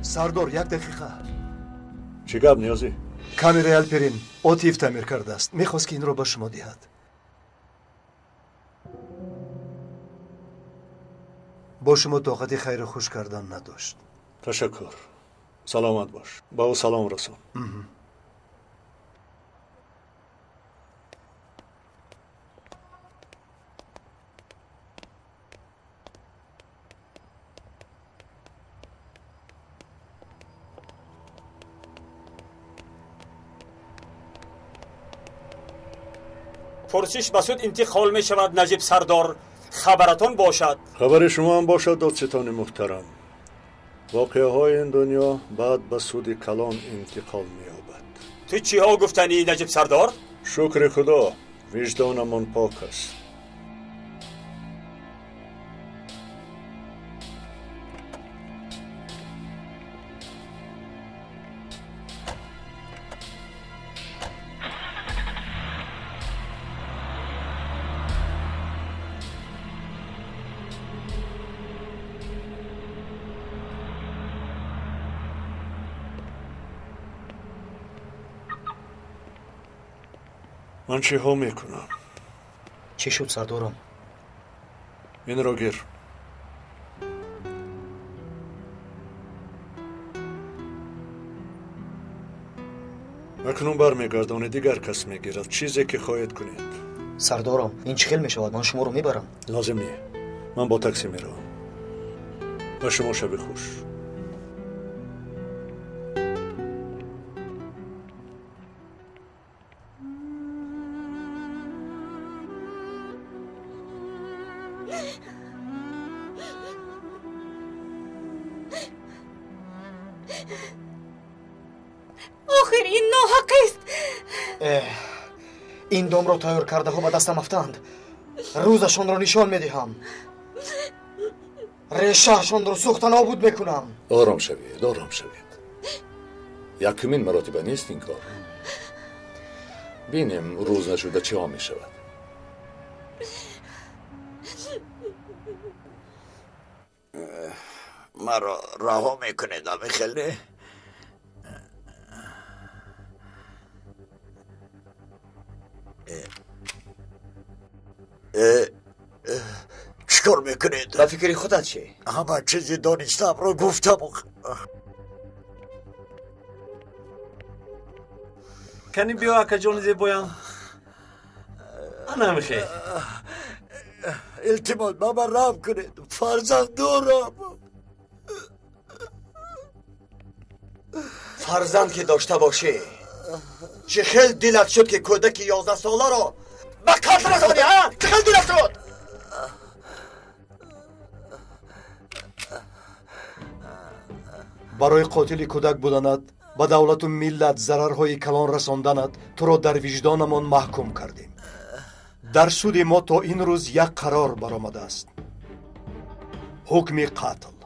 R: سردار یک دقیقه.
B: چی گپ نیازی؟
R: کامیرای الپرین اوتیف تعمیر کرده است. میخواست که این را به شما دهد. با شما طاقت خیر خوش کردن نداشت.
B: تشکر. سلامت باش. با او سلام رسون.
D: پرسش بسود انتقال می شود نجیب سردار خبرتان باشد.
B: خبر شما هم باشد دادستان محترم. واقعه های این دنیا بعد به سود کلان انتقال می یابد.
D: تو چی ها گفتنی نجیب سردار؟
B: شکر خدا وجدانمان پاک است. من چی ها میکنم؟
A: چی شد سردارم؟
B: این را گیر. اکنون برمیگردان دیگر کس میگیرد. چیزی که خواهید کنید.
A: سردارم این چه خیل میشود؟ من شما رو میبرم.
B: لازم نیه. من با تاکسی میروم. و شما شب خوش.
Q: آخر این ناحق است.
A: این دام را تیار کرده ها به دستم افتند. روزشان را نشان میدهم. ریشهشان را سوخته نابود میکنم.
C: آرام شوید، آرام شوید. یکمین مراتبه نیست این کار. بینیم روز نشده چه ها می شود.
G: مرا رها میکنید امی خیلی؟ چیکار میکنید؟
K: به فکری خودت چی؟
G: همه چیزی دانستم را گفتم.
D: کنی بیا اکا جان زیبایان. انا میخی
G: التماس بابا رام کنید. فرزند دارم.
K: فرزند که داشته باشی چه خیلی دلت شد که کودک 11 ساله را به قتل رسانی ها؟ چه خیلی دلت شد؟
R: برای قاتل کودک بودنت به دولت و ملت ضررهای کلان رساندنت تو را در وجدانمان محکوم کردیم. در سود ما تا این روز یک قرار برآمده است: حکم قتل.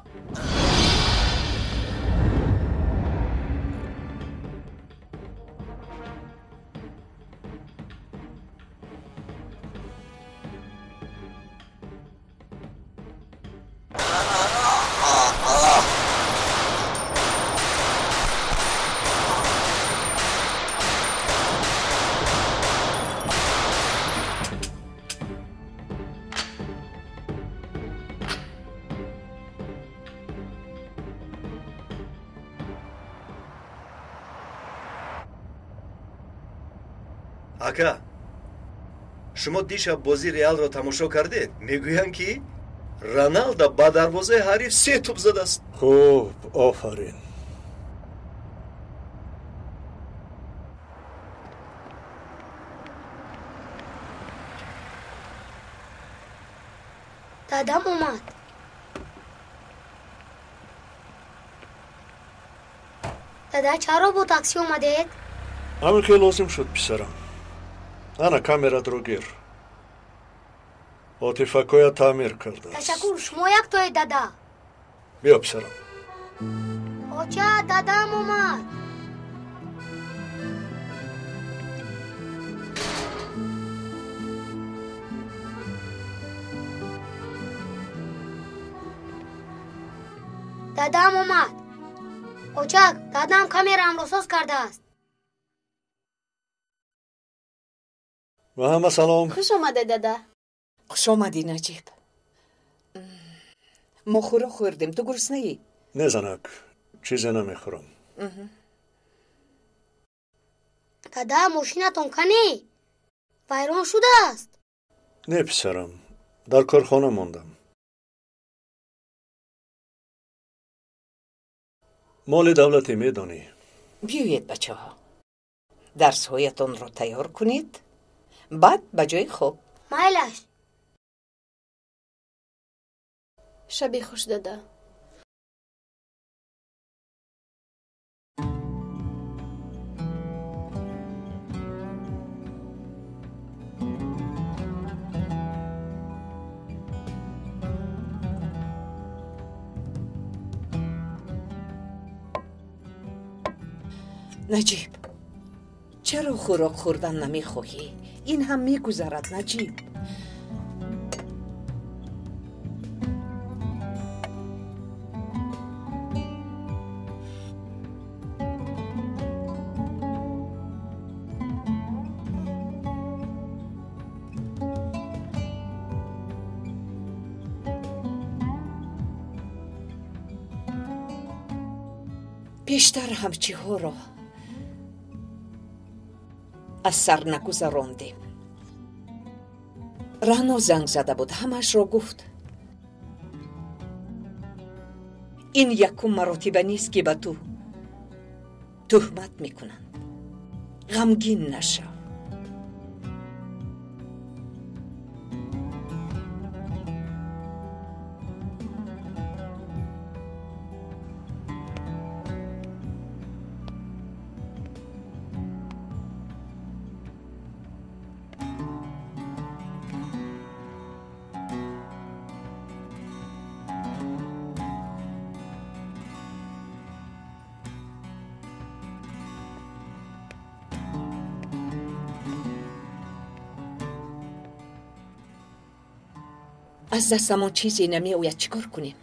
B: ака шумо дишаб бозии реалро тамошо кардед? мегӯянд ки роналдо ба дарвозаи ҳариф 3 тӯб задааст. хуб, офарин.
O: دادم اومد. دادا چرا با تاکسی اومدید؟
B: ҳамин ки лозим шуд писарам. ана камератро гир. отифакоя таъмир кардааст.
O: تشکر. شما یک توی دادا.
B: биё писарам.
O: اوچا دادم اومد. دادم اومد. اوچک دادم کامیرام رو سوز کرده است.
B: و همه سلام.
V: خوش آمده دادا.
W: خوش آمدی نجیب. ما خورا خوردیم. تو گرسنه ای؟
B: نه زنک چیزی نمیخورم.
O: دادا ماشینتون کنی؟ ویران شده است.
B: نه پسرم در کارخانه ماندم. مال دولتی میدانی.
W: بیایید بچه ها. درس هایتان را تیار کنید. بعد به جای خوب.
O: مایلش.
V: شبی خوش دادا.
W: نجیب چرا خوراک خوردن نمیخواهی؟ این هم میگذرد نجیب. بیشتر همچی ها را از سر نگذراندیم. رنا زنگ زده بود، همش را گفت. این یکم مراتبه نیست که به تو تهمت میکنند. غمگین نشو. از دستمان چیزی نمی آید چیکار کنیم؟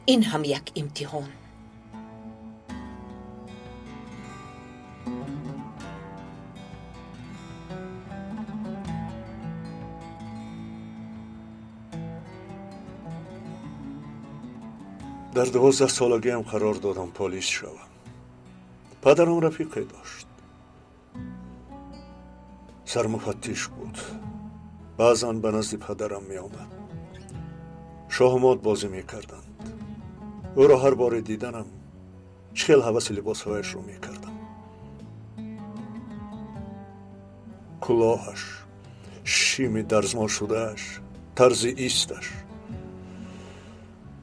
W: این هم یک امتحان.
B: در 12 سالگی هم قرار دادم پلیس شوم. پدرم رفیقی داشت، سرمفتش بود. بعضا به نزد پدرم می آمد، شاهمات بازی می کردند. او را هر بار دیدنم چهل حوث لباسهایش رو می کردم. کلاهش، شیم درزمال شدهش، طرز ایستش.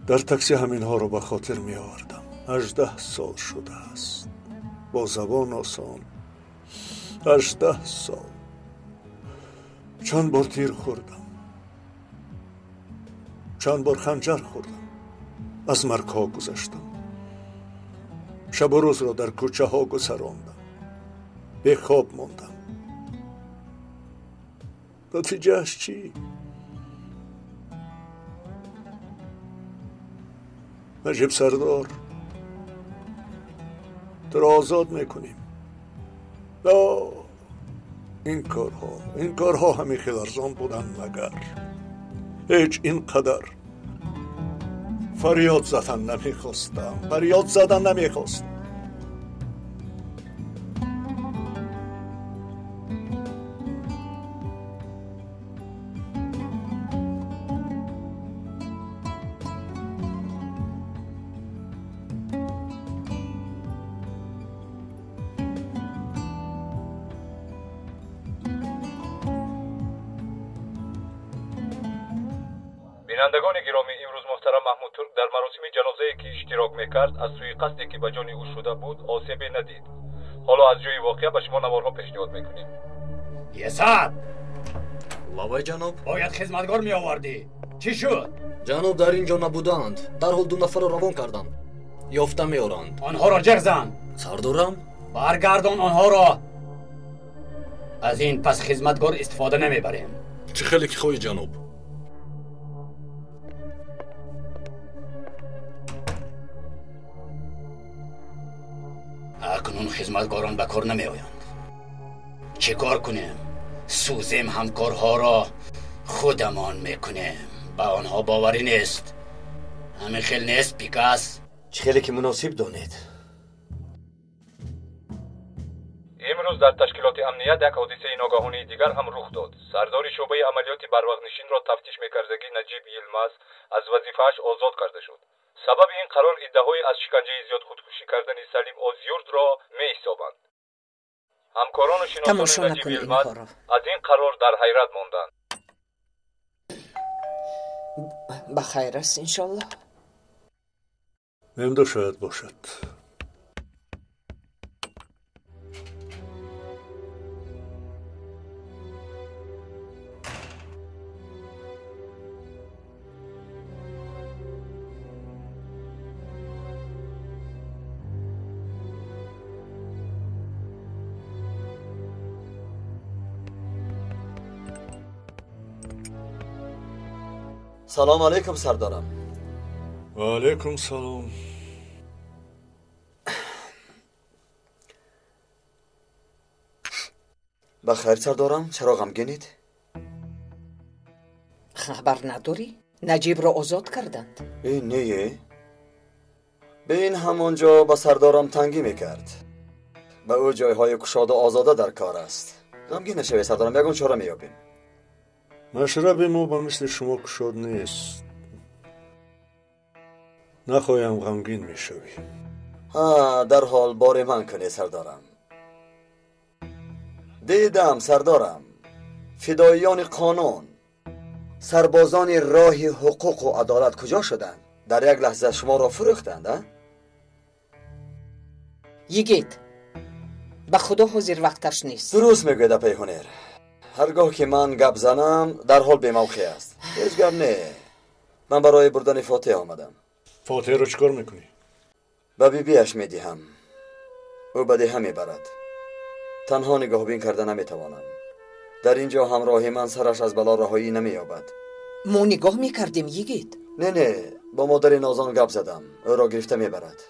B: در تاکسی همین ها رو به خاطر می آوردم. 18 سال شده است، با زبان آسان. 18 سال. چند بار تیر خوردم، چند بار خنجر خوردم، از مرگ ها گذشتم، شب و روز را در کوچه ها گذراندم، به خواب ماندم. نتیجهش چی؟ نجیب سردار، تو را آزاد میکنیم. این کارها همین خیلی ارزان بودن مگر هیچ اینقدر فریاد زدن نمیخواستم.
I: بینندگان گرامی، امروز محترم محمود ترک در مراسم جنازه‌ای که اشتراک میکرد از سوی قصدی که به جان او شده بود آسیبی ندید. حالا از جای واقعه به شما نوارها پیشنهاد میکنیم.
E: یسعد
L: لوای جناب،
E: باید خدمتگار می آوردی. چی شد؟
L: جناب در اینجا نبودند. در حال 2 نفر را روان کردم. یافته میارند.
E: آنها را جغ زن.
L: سردارم،
E: برگردان آنها را. از این پس خدمتگار استفاده نمیبریم.
L: چه خیلی که خواهی جناب.
E: اکنون خدمتگاران به کار نمی آیند. چه کار کنیم؟ سوزیم همکارها را خودمان میکنیم. به آنها باوری نیست. همین خیلی نیست پیکاس.
A: چه خیلی که مناسب دانید.
I: امروز در تشکیلات امنیت یک حادثه ناگهانی دیگر هم رخ داد. سردار شعبه عملیات بروقتنشین را تفتیش میکردگی نجیب یلمز از وظیفه‌اش آزاد کرده شد. سبب این قرار ادعای از شکنجه زیاد خودکشی کردن سلیم آزیورد را می‌حسابند. همکاران و شناسان نجیب یلمز از این قرار در حیرت ماندند.
W: بخیر است انشالله.
B: امدا شاید باشد.
K: سلام علیکم سردارم.
B: و علیکم سلام.
K: بخیر سردارم، چرا غمگینید؟
W: خبر نداری؟ نجیب را آزاد کردند.
K: این نیه؟ به این همانجا با سردارم تنگی میکرد. به او جایهای کشاده آزاده در کار است. غمگین نشوی سردارم، یگون چاره میابیم.
B: مشرب ما با مثل شما کشاد نیست. نخواهیم غمگین میشوی.
K: در حال بار من کنی سردارم. دیدم سردارم، فداییان قانون، سربازان راه حقوق و عدالت کجا شدند؟ در یک لحظه شما را فروختند.
W: یگید به خدا حاضر وقتش نیست.
K: درست میگوید پیهونر. هرگاه که من گپ زنم در حال بی موقع است. هیچ گپ نه. من برای بردن فاتح آمدم.
B: فاتح رو چکار میکنی؟
K: به بیبیش میدهم. او بده میبرد. تنها نگاه بین کرده نمیتوانم. در اینجا همراه من سرش از بلا رهایی نمییابد.
W: ما نگاه میکردیم یگید.
K: نه با مادر نازان گپ زدم، او را گرفته میبرد.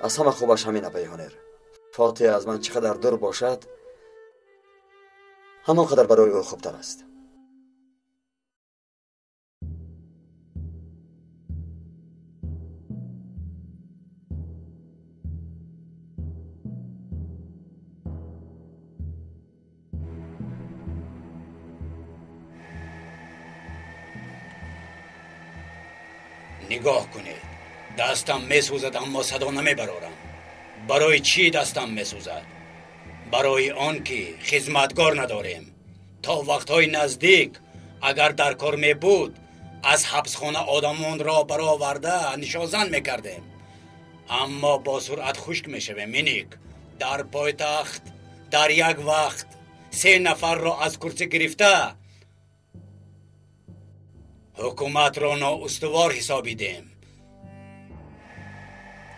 K: از همه خوبش همینه پیهانر. فاتح از من چقدر دور باشد همان قدر برای او خوبتر است.
E: نگاه کنید، دستم میسوزد اما صدا نمیبرارم. برای چی دستم میسوزد؟ برای آن که خدمتگار نداریم. تا وقتهای نزدیک اگر در کار می بود از حبسخانه آدمان را برآورده نشازن میکردیم، اما با سرعت خشک میشویم. مینیک در پایتخت در یک وقت 3 نفر را از کرسی گرفته حکومت را نااستوار حسابیدیم،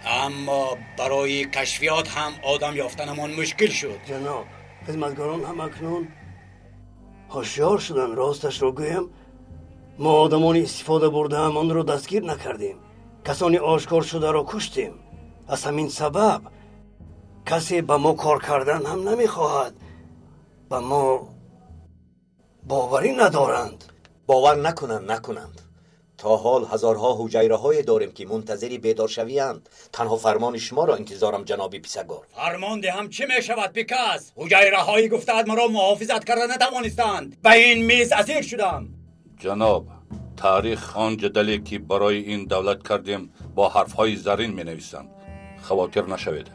E: اما برای کشفیات هم آدم یافتنمان مشکل شد.
M: جناب، خدمتگاران هم اکنون هوشیار شدن. راستش را گویم ما آدمان استفاده برده آن را دستگیر نکردیم، کسانی آشکار شده را کشتیم. از همین سبب کسی به ما کار کردن هم نمیخواهد. به ما باوری ندارند.
C: باور نکنند. تا حال هزارها حجیره های داریم که منتظری بیدار شویند. تنها فرمان شما را انتظارم جناب پیسگار.
E: فرمان دهم چه می شود پیکاس؟ حجیره هایی گفتند مرا محافظت کردن نتوانستند. به این میز اسیر شدم.
N: جناب، تاریخ آن جدلی که برای این دولت کردیم با حرفهای زرین می نویسند. خواطر نشوید.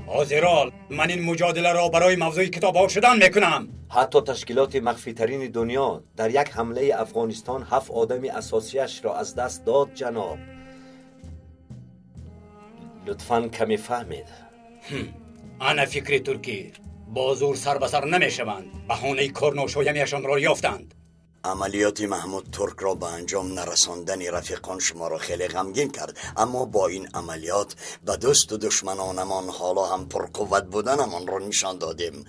E: حاضرال، من این مجادله را برای موضوع کتاب شدن میکنم.
C: حتی تشکیلات مخفی ترین دنیا در یک حمله افغانستان 7 آدم اساسیش را از دست داد. جناب، لطفاً کمی فهمید.
E: انا فکر ترکی با زور سر به سر نمیشوند. بهانه کارناشایمیشان را یافتند.
G: عملیات محمود ترک را به انجام نرساندن رفیقان شما را خیلی غمگین کرد، اما با این عملیات به دوست و دشمنانمان حالا هم پرقوت بودنمان را نشان دادیم.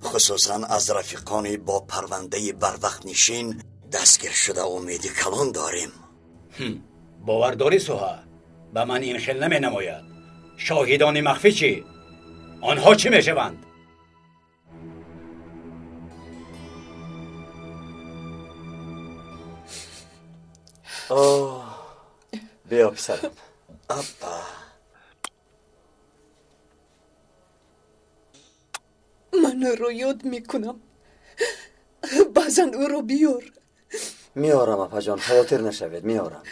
G: خصوصا از رفیقانی با پرونده بروقت نشین دستگیر شده امیدی کلان داریم.
E: باور داری سوها؟ به من این خیل نمی نماید. شاهدان مخفی چی؟ آنها چی می شوند؟
K: بیا پسرم.
G: ابا
W: من رو یاد میکنم. بعضا او رو بیار.
K: میارم اپا جان، خاطر نشوید. میارم.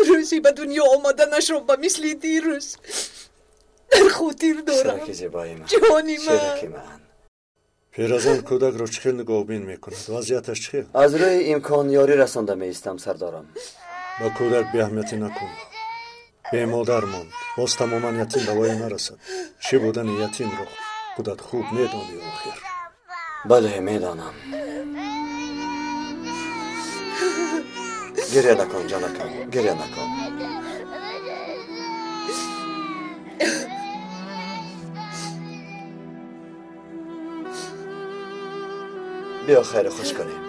W: روزی به دنیا آمدنش رو به مثل دیروز در خاطر دارم.
K: سرک زیبایی من،
W: جانی من،
K: شیرکی من.
B: پیرزن کودک رو چخیل نگاهبین میکند. وضعیتش چخیل؟
K: از روی امکان یاری رسانده میستم سردارم.
B: با کودک بی اهمیتی نکن. به مادر ماند، باز تماما یتیم دوایی نرسد. چی بودن یتیم رو خودت خوب میدانی آخر.
K: بله میدانم. گریه نکن جانکم، گریه نکن. بیا خیر خوش کنیم.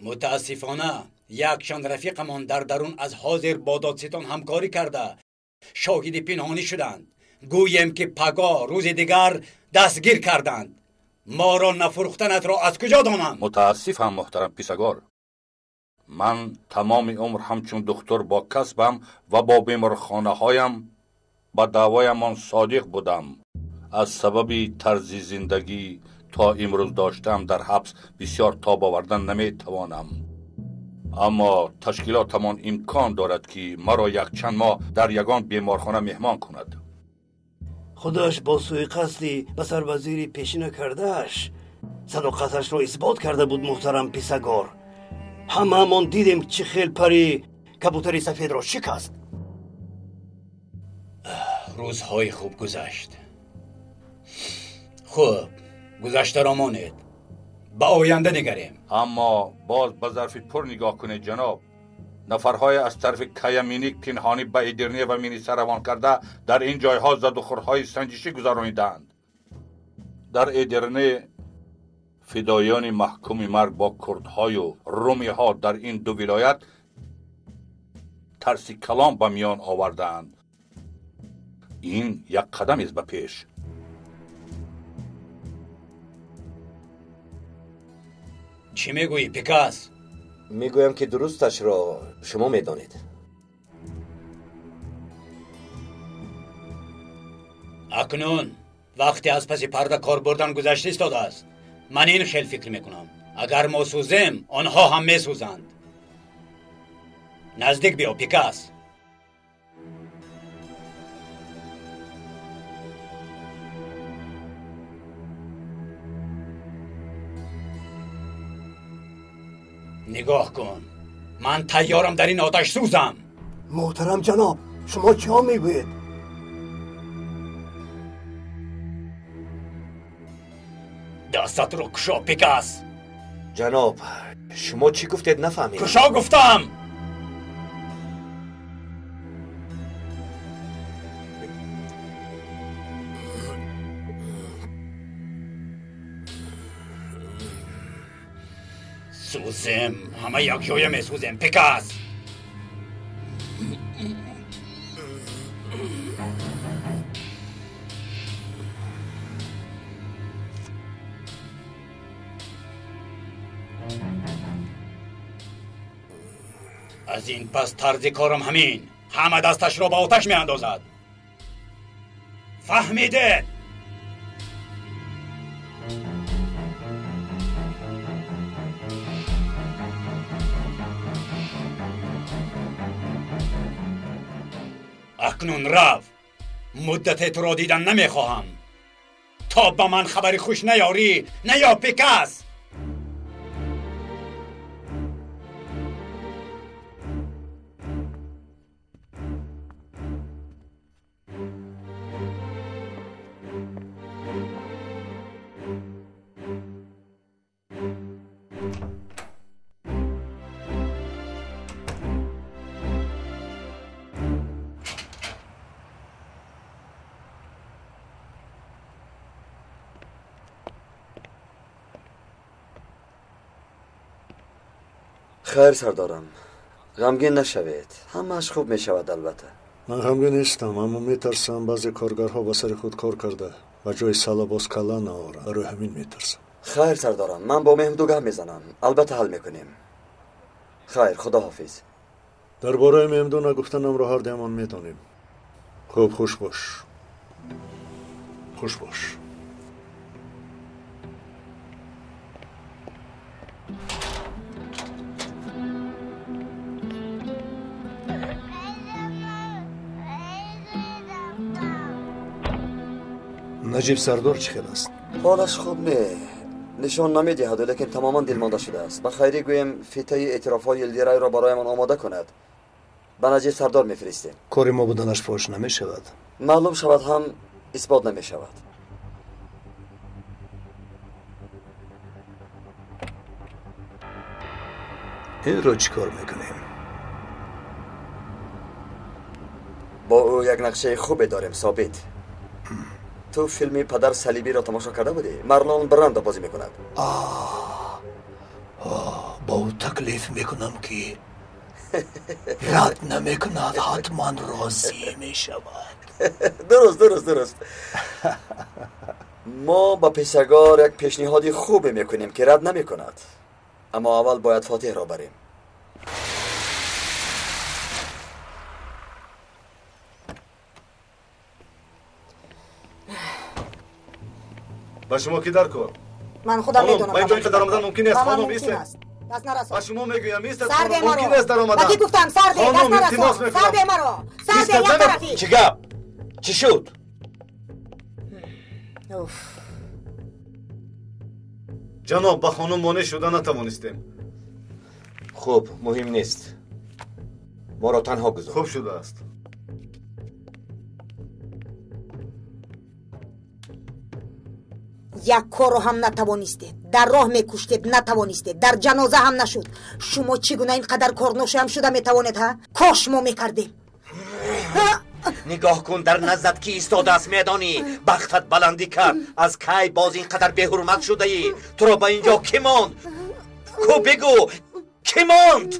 E: متاسفانه یکشان رفیقمان در درون از حاضر با دادستان همکاری کرده شاهد پنهانی شدند. گویم که پگاه روز دیگر دستگیر کردند. ما را نفروختنت را از کجا دانم؟
N: متاسفم محترم پیسگار. من تمام عمر همچون دکتر با کسبم و با بیمارخانه هایم به دعوایمان صادق بودم. از سبب طرز زندگی تا امروز داشتم در حبس بسیار تاب آوردن نمیتوانم. اما تشکیلاتمان امکان دارد که مرا یک چند ماه در یگان بیمارخانه مهمان کند.
M: خودش با سوی قصدی به سربازیری پیشینه کردهش صداقتش را اثبات کرده بود محترم پیسگار. همه همون دیدیم چه خیل پری کبوتری سفید را شکست.
E: روزهای خوب گذشت. خوب گذشته را مانید، به آینده نگریم.
N: اما باز به ظرف پر نگاه کنید جناب. نفرهای از طرف کیمینیک پنهانی به ادرنه و مینیسه روان کرده در این جایها زد و خورهای سنجشی گذرانیدند. در ادرنه فدایان محکوم مرگ با کردهای و رومی ها در این دو ولایت ترس کلام به میان آوردند. این یک قدم است به پیش.
E: چی میگویی پیکاس؟
K: میگویم که درستش را شما میدانید.
E: اکنون وقتی از پس پرده کار بردن گذشته ایستاده است. من این خیلی فکر میکنم اگر ما سوزیم آنها هم میسوزند. نزدیک بیا پیکاس. نگاه کن، من تیارم در این آتش سوزم.
M: محترم جناب شما چه میگویید؟
E: دستت رو کشا پیکاس.
K: جناب شما چی گفتید نفهمیدم.
E: کشا گفتم. سوزم، همه یک جویه می سوزم پیکاس. از این پس طرز کارم همین، همه دستش را به آتش می اندازد. فهمیده؟ اکنون رو، مدت تو را دیدن نمیخواهم تا به من خبری خوش نیاری نه یا پیکاس.
K: خیر سردارم، غمگین نشوید، همه‌اش خوب می شود. البته
B: من غمگین نیستم، اما میترسم بعضی کارگرها با سر خود کار کرده و جای سالا باز کلا نآورند. برای همین میترسم.
K: خیر سردارم، من با مهمدو گپ میزنم، البته حل میکنیم. خیر، خدا حافظ.
B: درباره مهمدو نگفتنم را هر دیمان میدانیم. خوب، خوش باش، خوش باش.
R: نجیب سردار چه خیل است؟
K: حالش خوب نشان نمیدهد، لیکن تماما دلمانده شده است. به خیری گویم فیته اعتراف‌های یلدیرای را برایمان آماده کند. به نجیب سردار میفرستیم.
R: کاری ما بودنش فاش نمی شود.
K: معلوم شود هم اثبات نمی شود.
R: این رو چی کار میکنیم؟
K: با او یک نقشه خوبی داریم ثابت. تو فیلمی پدر صلیبی را تماشا کرده بودی؟ مارلون براندو بازی میکند.
R: با او تکلیف میکنم که رد نمیکند، حتما راضی میشود.
K: درست. ما با پیشگار یک پیشنهادی خوبی میکنیم که رد نمیکند، اما اول باید فاتح را بریم.
J: با شما کی در کن؟
P: من خودم
J: خانم،
P: میدونم
J: من اینجا اینقدر آمدن ممکن است. خانم
P: ممکن
J: ایسته.
P: است دست نرسان
J: با شما میگویم ایسته.
P: سرده مرو
J: ممکن است در آمدن.
P: بگی گفتم سرده
J: خانم،
P: دست
J: التماس
P: نرسان
J: میکنم.
P: سرده مرو سرده یک طرفی
G: چی گپ؟ چی شد؟
J: جناب با خانم مانع شدن نتوانستیم.
G: خوب مهم نیست. ما را تنها گذار.
J: خوب شده است.
P: یک کارو هم نتوانستید در راه میکشتید نتوانستید در جنازه هم نشد شما چگونه اینقدر کارنوشه هم شده میتوانید ها کاش ما میکردیم
G: نگاه کن در نزد کی ایستاده است میدانی بختت بلندی کرد از کی باز اینقدر به حرمت شده ای تو را به اینجا کی ماند کو بگو کی ماند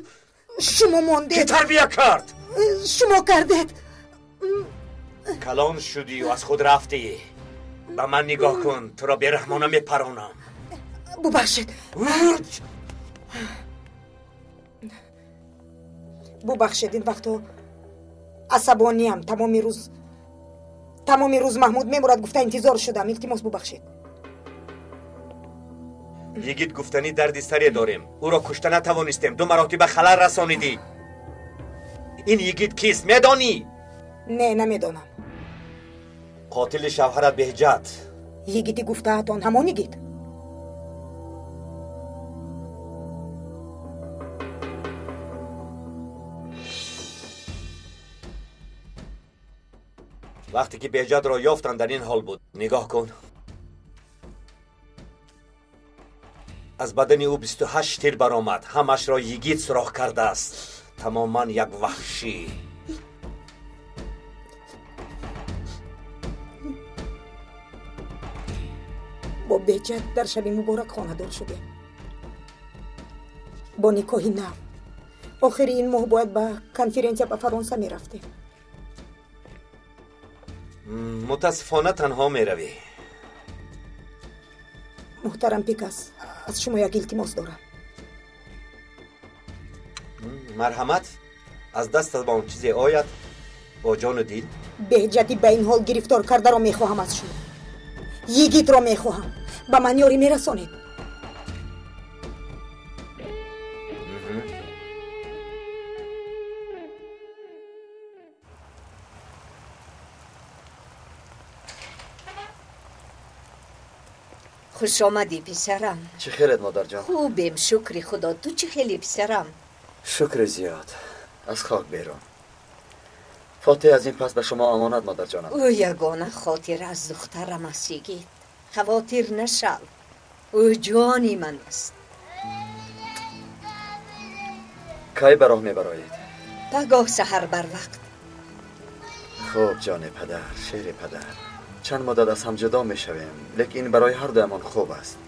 P: شما ماندید
G: کی تربیه کرد
P: شما کردید
G: کلان شدی و از خود رفتی به من نگاه کن تو را بیرحمانه میپرانم
P: ببخشید ببخشید این وقتو عصبانیم تمام روز محمود میمورد گفته انتظار شدم التماس ببخشید
G: یگید گفتنی دردی سری داریم او را کشته نتوانستیم 2 مراتب خلل رسانیدی این یگید کیست میدانی
P: نه نمیدانم
G: قاتل شوهر بهجت
P: یگیدی گفته هاتون همون یگید
G: وقتی که بهجت را یافتن در این حال بود نگاه کن از بدن او 28 تیر برآمد همش را یگید سوراخ کرده است تماما یک وحشی
P: با بهجت در شب مبارک خانه‌دار شده با نکاحی نو آخر این ماه باید به کنفرانسیا به فرانسه می رفتیم
G: متاسفانه تنها می روی
P: محترم پیکاس از شما یک التماس دارم
G: مرحمت از دست با اون چیزی آید با جان و دل
P: بهجتی به این حال گرفتار کرده را میخواهم از شما یگید را میخواهم به من یاری میرسانید
W: خوش آمدی پسرم
K: چه خیرت مادر جان
W: خوبیم شکر خدا تو چه خیلی پسرم
K: شکر زیاد از خاک بیرون فاتح از این پس به شما امانت مادر جانم
W: او یگانه خاطر از دخترم است یگید خواطر نشو او جانی من است
K: کی به راه میبرایید
W: پگاه سحر بر وقت
K: خوب جان پدر شیر پدر چند مدت از هم جدا میشویم لیکن برای هر دومان خوب است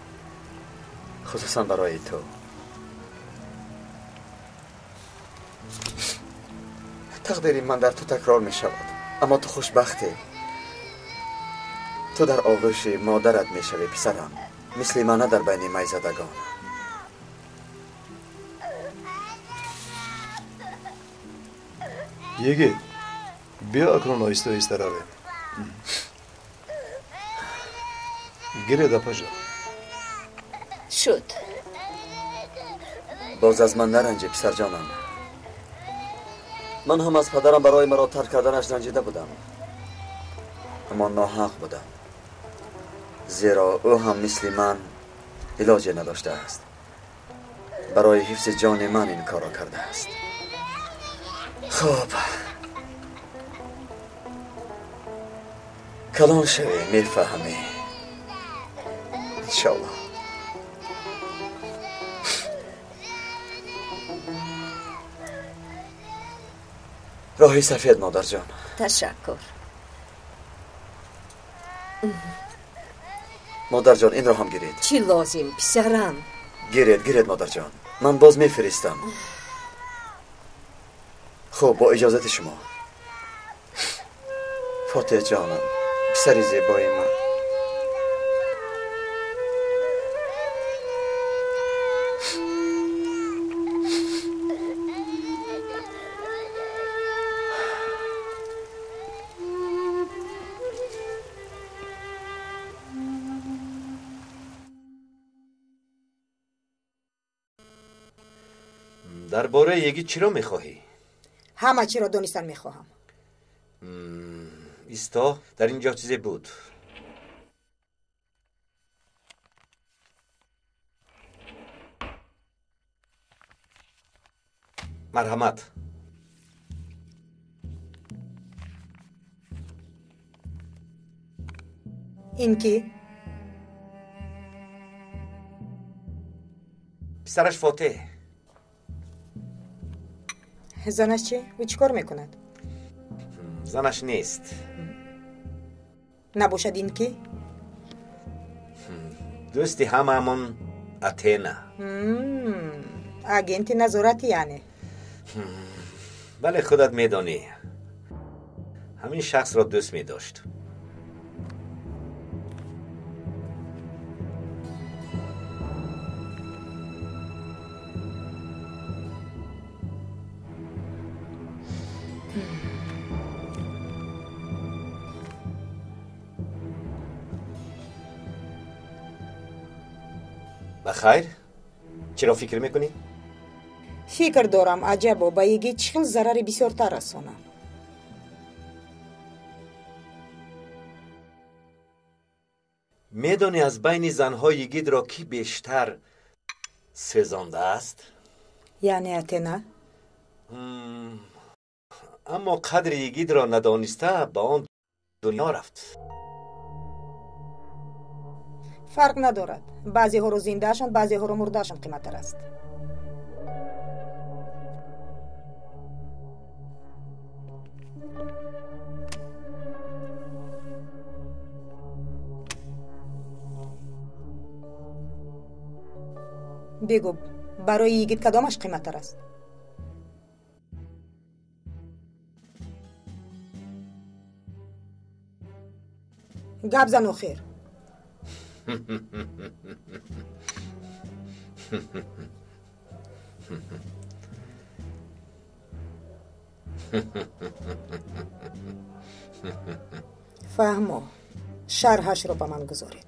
K: خصوصا برای تو تقدیر من در تو تکرار می شود اما تو خوشبختی تو در آغوش مادرت می شوی پسرم مثل من در بین میزدگان
R: یگید بیا اکنون آیسته آیسته رویم گیره دا پجا
W: شد
K: باز از من نرنجی پسر جانم من هم از پدرم برای مرا ترک کردنش رنجیده بودم اما ناحق بودم زیرا او هم مثل من علاجی نداشته است برای حفظ جان من این کارا کرده است خب کلان شوی میفهمی انشاءالله راهی سفید مادر جان
W: تشکر
K: مادر جان این را هم گیرید
W: چی لازم پسرم
K: گیرید مادر جان من باز میفرستم خب با اجازت شما فاتح جانم پسری زیبای من
H: درباره یگی چی را میخواهی؟
P: همه چی را دانستن میخواهم.
H: ایستا، در اینجا چیزی بود. مرحمت.
P: این کی؟
H: پسرش فاتح.
P: زنش چی؟ و چیکار میکند؟
H: زنش نیست.
P: نباشد این کی؟
H: دوستی هممون اتینا.
P: اگنتی نظارتی یعنی؟
H: بله خودت میدانی. همین شخص را دوست میداشت. بخیر؟ چرا فکر میکنی؟
P: فکر دارم عجبا با یگی چخل ضرر بسیارتر رسانم.
H: میدانی از بین زنهای یگید را کی بیشتر سزانده است؟
P: یعنی اتینا؟
H: اما قدر یگید را ندانسته با آن دنیا رفت.
P: فرق ندارد. بعضی ها رو زندهشان، بعضی ها رو مردهشان قیمت‌تر است. بگو برای یگید کدامش قیمت‌تر است؟ گپ زن و خیر. فهمو شرحش رو به من گذارید.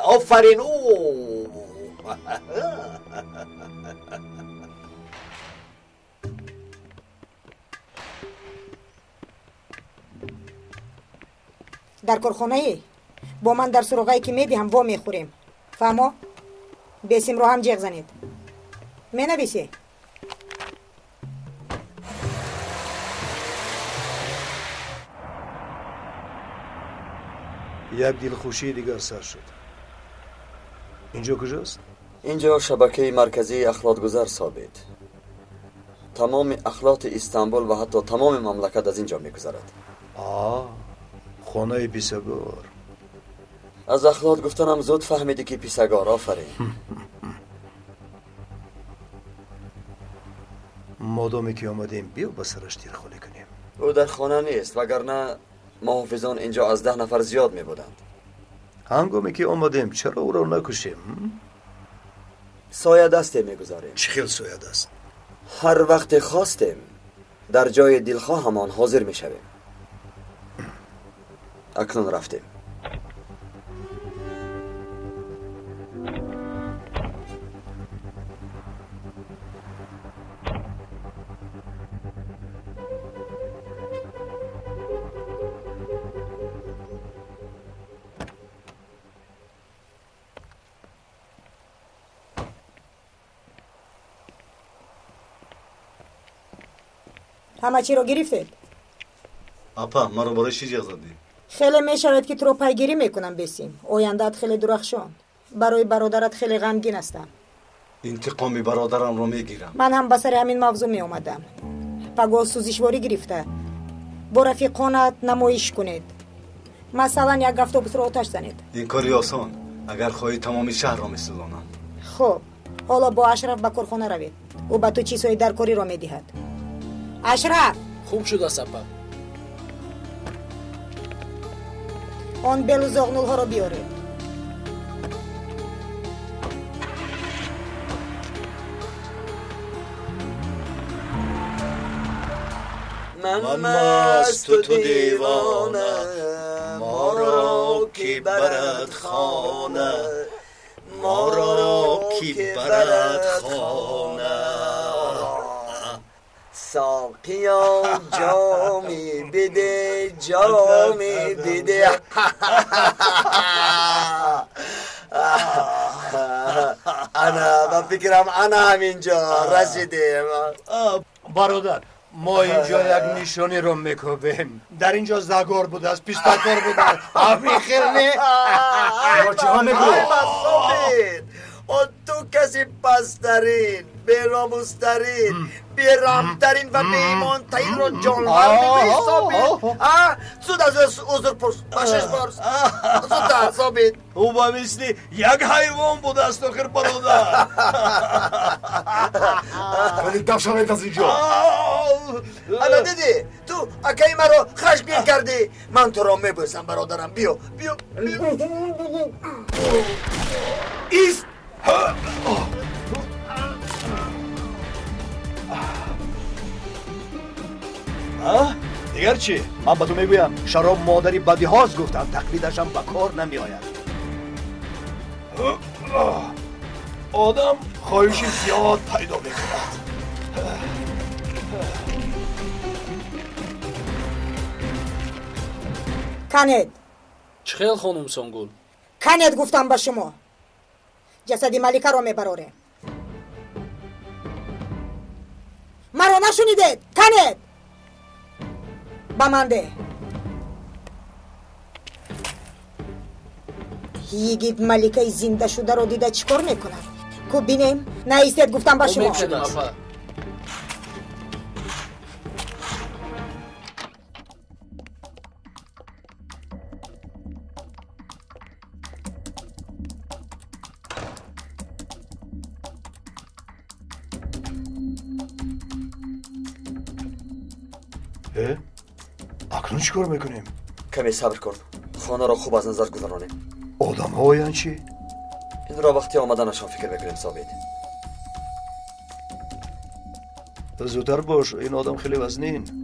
H: آفرین.
P: در کارخانه ای با من در سراغایی که میدی هم وا میخوریم. فهمو بیسیم رو هم جیغ زنید. می نویسی؟
B: یک دلخوشی دیگر سر شد. اینجا کجاست؟
K: اینجا شبکه مرکزی اخلاطگذر ثابت. تمام اخلاط استانبول و حتی تمام مملکت از اینجا میگذرد.
B: خانه پیسگار.
K: از اخلاط گفتنم زود فهمیدی که پیسگار. آفرین.
B: مادامی که آمدیم بیا به سرش تیرخوری کنیم.
K: او در خانه نیست وگرنه محافظان اینجا از 10 نفر زیاد می بودند.
B: هنگامی که آمدیم چرا او را نکشیم؟
K: سایه دسته می گذاریم.
B: چه خیل سایه دست؟
K: هر وقت خواستیم در جای دلخواه همان حاضر می شویم. اکنون رفتیم.
P: همه چی رو گرفتید؟
J: اپا ما رو برای چی جیغ زدی؟
P: خیلی میشود که تو رو پیگیری میکنم بسیم. آینده‌ات خیلی درخشان. برای برادرت خیلی غمگین هستم.
J: انتقامی برادرم رو میگیرم.
P: من هم به سر همین موضوع می اومدم. پگاه سوزشواری گرفته. با رفیقانت نمایش کنید. مثلا یک اتوبوس رو آتش زنید.
J: این کاری آسان. اگر خواهی تمام شهر را میسوزانم.
P: خب حالا با اشرف به کارخانه روید. او به تو چیزهای درکاری را میدهد. اشرف
F: خوب شد سپا.
P: آن بل و زغنول ها رو بیارید.
K: من مست و تو دیوانه ما را کی برد خانه ما را کی برد خانه ساقیا جامی بده جامی بده انا با فکرم انا همینجا رسیدیم
R: برادر ما اینجا یک نشانی رو میکوبیم. در اینجا زگار بوده است، پیستکار بوده است. همین خیر نه؟
K: چه ها میگو؟ و تو کسی پسترین بیراموسترین بیرامترین و بیمانترین رو جانور میگوی ثابت. زود از عذر پرس بخشش پرس زودتر ثابت.
R: او با مثلی یک حیوان بوده است آخر برادر.
J: ولی دم شوید از اینجا.
K: انا دیدی تو اکای مرا خشمگین کردی. من تو را میبوسم برادرم. بیا بیا
R: ایست. دیگر چی؟ من با تو میگویم شراب مادری بدی هاست گفتم، تقلیدشم به کار نمی آید. آدم خواهشی زیاد پیدا میکند.
P: کنید
F: چخیل خانم سانگول
P: کنید گفتم با شما. جسدی ملیکه رو میبراره. مرا نشونیدید؟ کنید با من ده. یگید ملیکه زنده شده رو دیده چیکار میکند؟ کو بینیم؟ نه ایستید گفتم با شما.
R: اکنون چیکار میکنیم؟
K: کمی صبر کن، خانه را خوب از نظر گذرانیم.
R: آدم ها یعنی چی؟
K: این را وقتی آمدنشان فکر میکنیم ثابت.
R: زودتر باش، این آدم خیلی وزنین.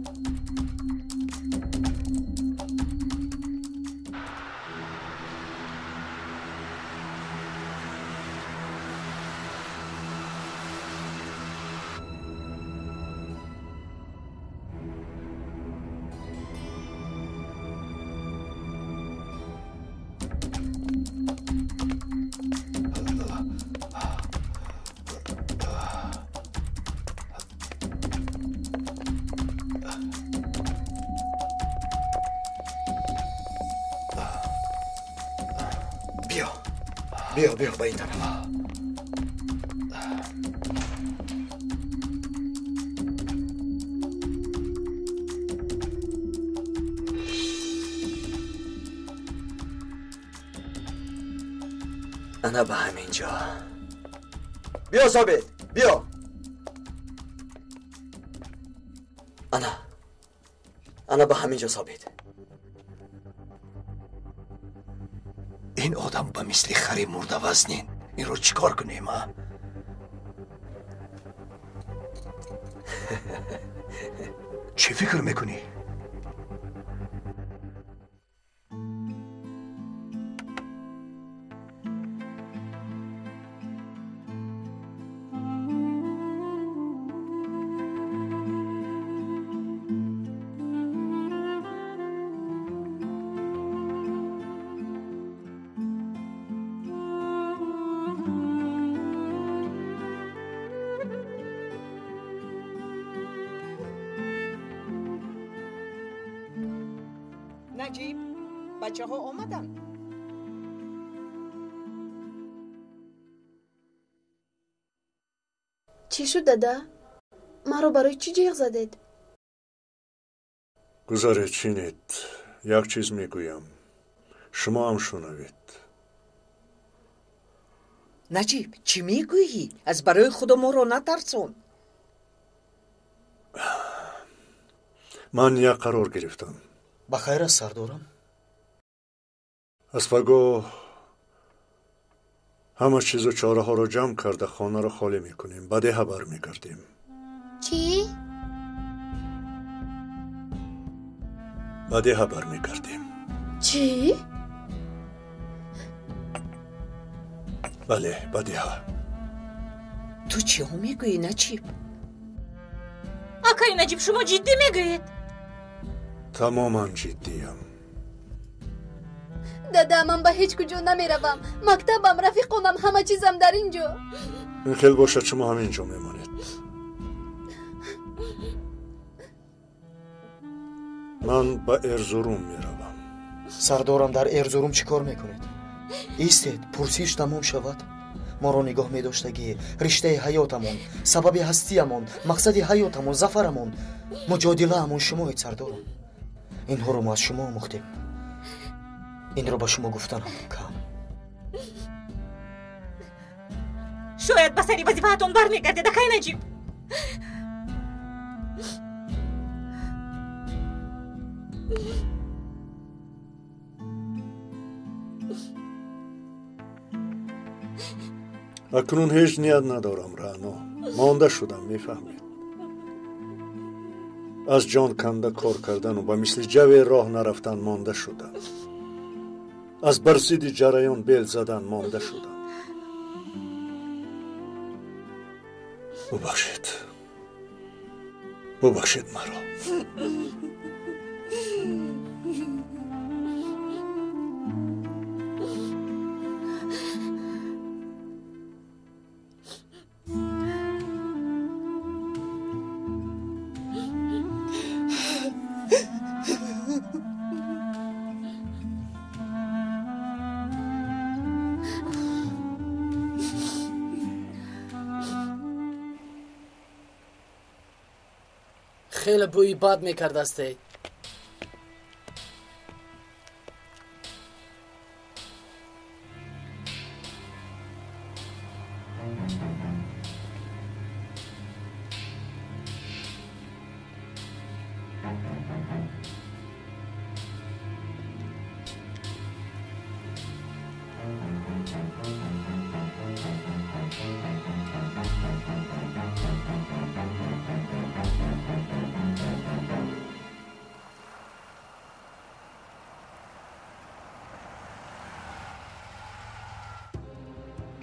K: بیا با این طرف. انا به همینجا. بیا ثابت بیا. انا به همینجا ثابت.
R: این آدم به مثل خری مرده وزنین. این رو چیکار کنیم ها؟ چی فکر میکنی؟
W: نجیب بچه ها آمدن.
V: چی شد دادا؟ ما رو برای چی جیغ زدید؟
B: گذاره چینید. یک چیز میگویم، شما هم شنوید.
W: نجیب چی میگویی؟ از برای خود ما رو نترسون.
B: من یک قرار گرفتم.
A: بخیر است سردارم.
B: از فگو همه چیز و چاره ها رو جمع کرده خانه رو خالی میکنیم. بعد خبر میکردیم.
O: چی؟
B: بدیها برمیگردیم.
V: چی؟
B: بله بدیها.
W: تو چی هم میگویی نجیب؟
Q: آقای نجیب شما جدی میگویید؟
B: تماما جدیم.
V: دادا من به هیچ کجا نمیروم. مکتبم، رفیقانم، همه چیزم در اینجا.
B: این خیلی باشه شما همینجا میمانید. من به ارزروم میروم.
A: سردارم در ارزروم چی کار میکنید؟ ایستید پرسیش تمام شود. ما رو نگاه میداشتگی رشته حیاتمون، سبب هستیمون، مقصد حیاتمون، زفرمون، مجادله شمایید سردارم. اینها رو ما از شما آموختیم. این رو با شما گفتن هم کم.
Q: شاید به سری وظیفه‌تون برمیگردید آقای نجیب.
B: اکنون هیچ نیت ندارم رعنا. مانده شدم میفهمید. از جان کنده کار کردن و با مثل جو راه نرفتن مانده شدم. از برزید جریان بیل زدن مانده شدم. ببخشید مرا.
F: خیلی بوی بد میکرد استی.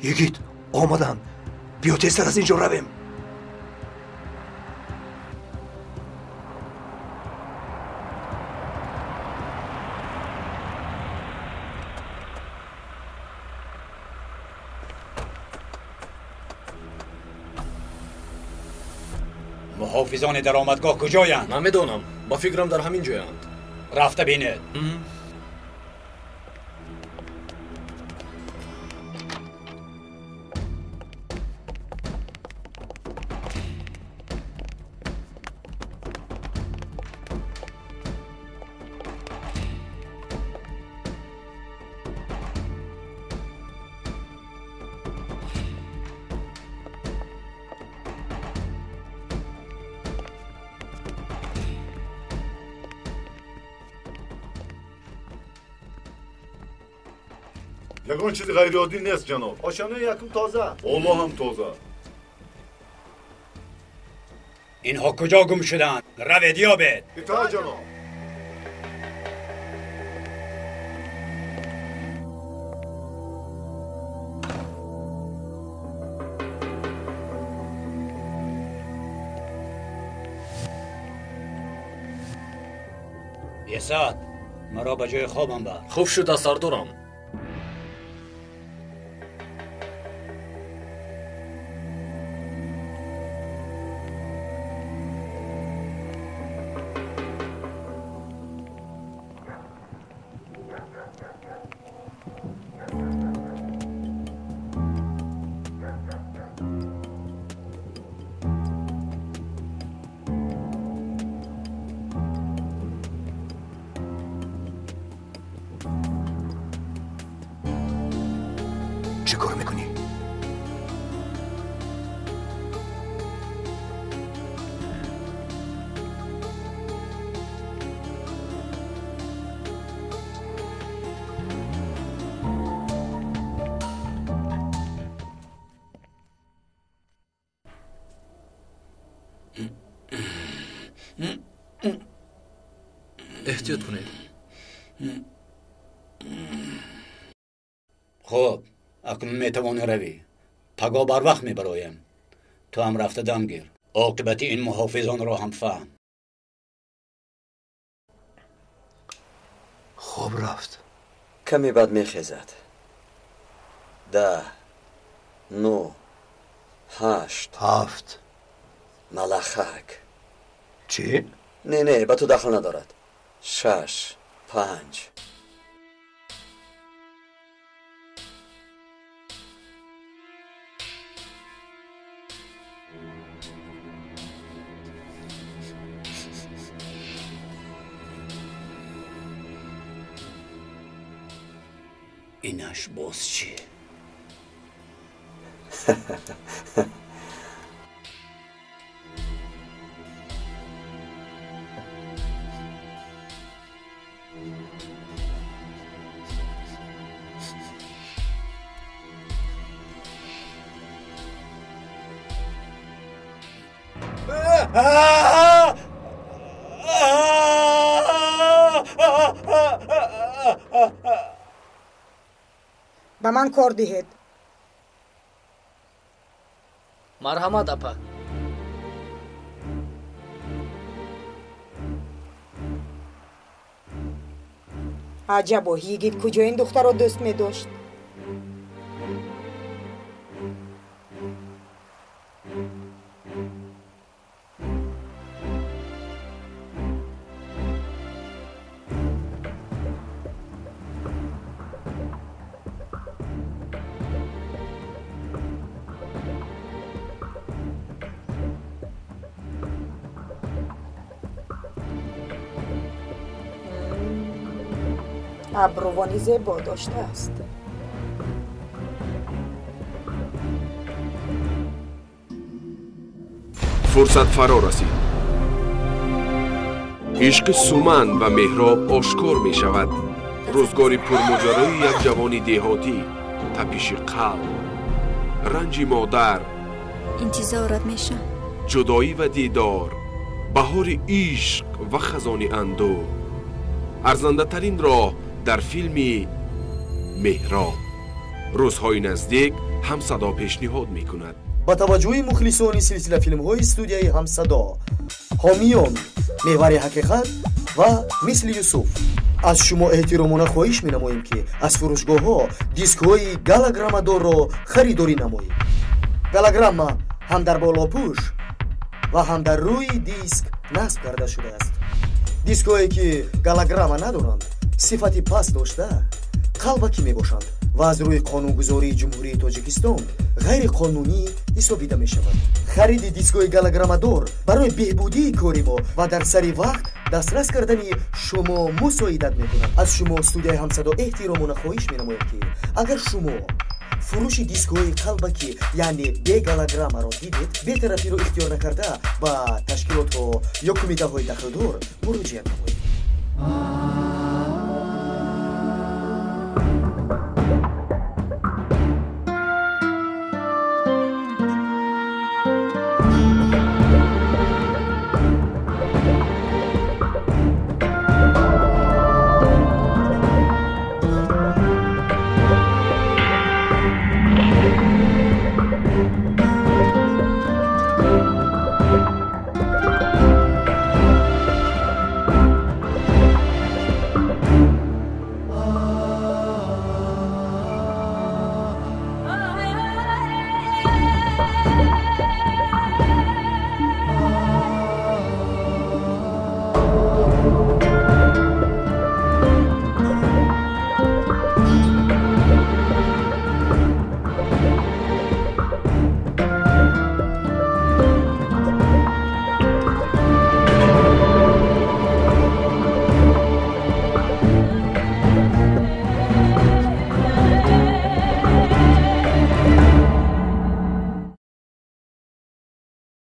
R: یگید آمدن. بیا تیزتر از اینجا رویم.
E: محافظان درآمدگاه کجایند؟
L: من میدونم. با فکرم در همین جایند.
E: رفته بینید.
J: یگان چیزی غیر عادی نیست جناب. آشانه یکم تازه. والله هم تازه.
E: اینها کجا گم شدند؟ روید یابید.
J: اطاعت جناب.
E: یساد مرا به جای خوابم بر.
L: خوب شد سردارم.
F: احتیاط کنید.
E: خب اکنون میتوانی روی. پگاه بر وقت میبرایم. تو هم رفته دم گیر. عاقبت این محافظان را هم فهم.
J: خوب رفت.
K: کمی بعد میخیزد. 10 9 8
R: 7
K: ملخک.
R: چی؟
K: نه به تو دخل ندارد. 6 5
E: اینش باز چی؟
P: به من کار دهید.
F: مرحمت اپا.
P: عجبا یگید کجا این دختر را دوست می داشت؟ ابروانی زیبا داشته است.
S: فرصت فرا رسید. عشق سومن و مهراب آشکار می شود. روزگاری پرماجرای یک جوانی دهاتی، تپش قلب، رنج مادر،
T: انتظارت میشم،
S: جدایی و دیدار، بهار عشق و خزان اندوه. ارزنده ترین راه در فیلم مهراب. روزهای نزدیک همصدا پیشنهاد می کند.
A: با توجه مخلصان سلسله فیلم های استودیوی همصدا، حامیان محور حقیقت و مثل یوسف، از شما احترامانه خواهش می نماییم که از فروشگاه ها دیسک های گالگرامادور را خریداری نمایید. گالگراما هم در بالا پوش و هم در روی دیسک نصب کرده شده است. دیسک هایی که گالگراما ندارند صفتی پس داشته قلبکی می باشند و از روی قانونگذاری جمهوری تاجیکستان غیر قانونی حسابیده می شود. خرید دیسکوی گالگرامادور برای بهبودی کاری ما و در سری وقت دسترس کردنی شما مساعدت می کند. از شما استودیوی همصدا احترامانه خواهش می نماید که اگر شما فروش دیسکوی قلبکی یعنی به گالگراما را دیدید، بی‌طرفی را اختیار نکرده با تشکیلات یا کمیته های دخلدار مراجعه نمایید.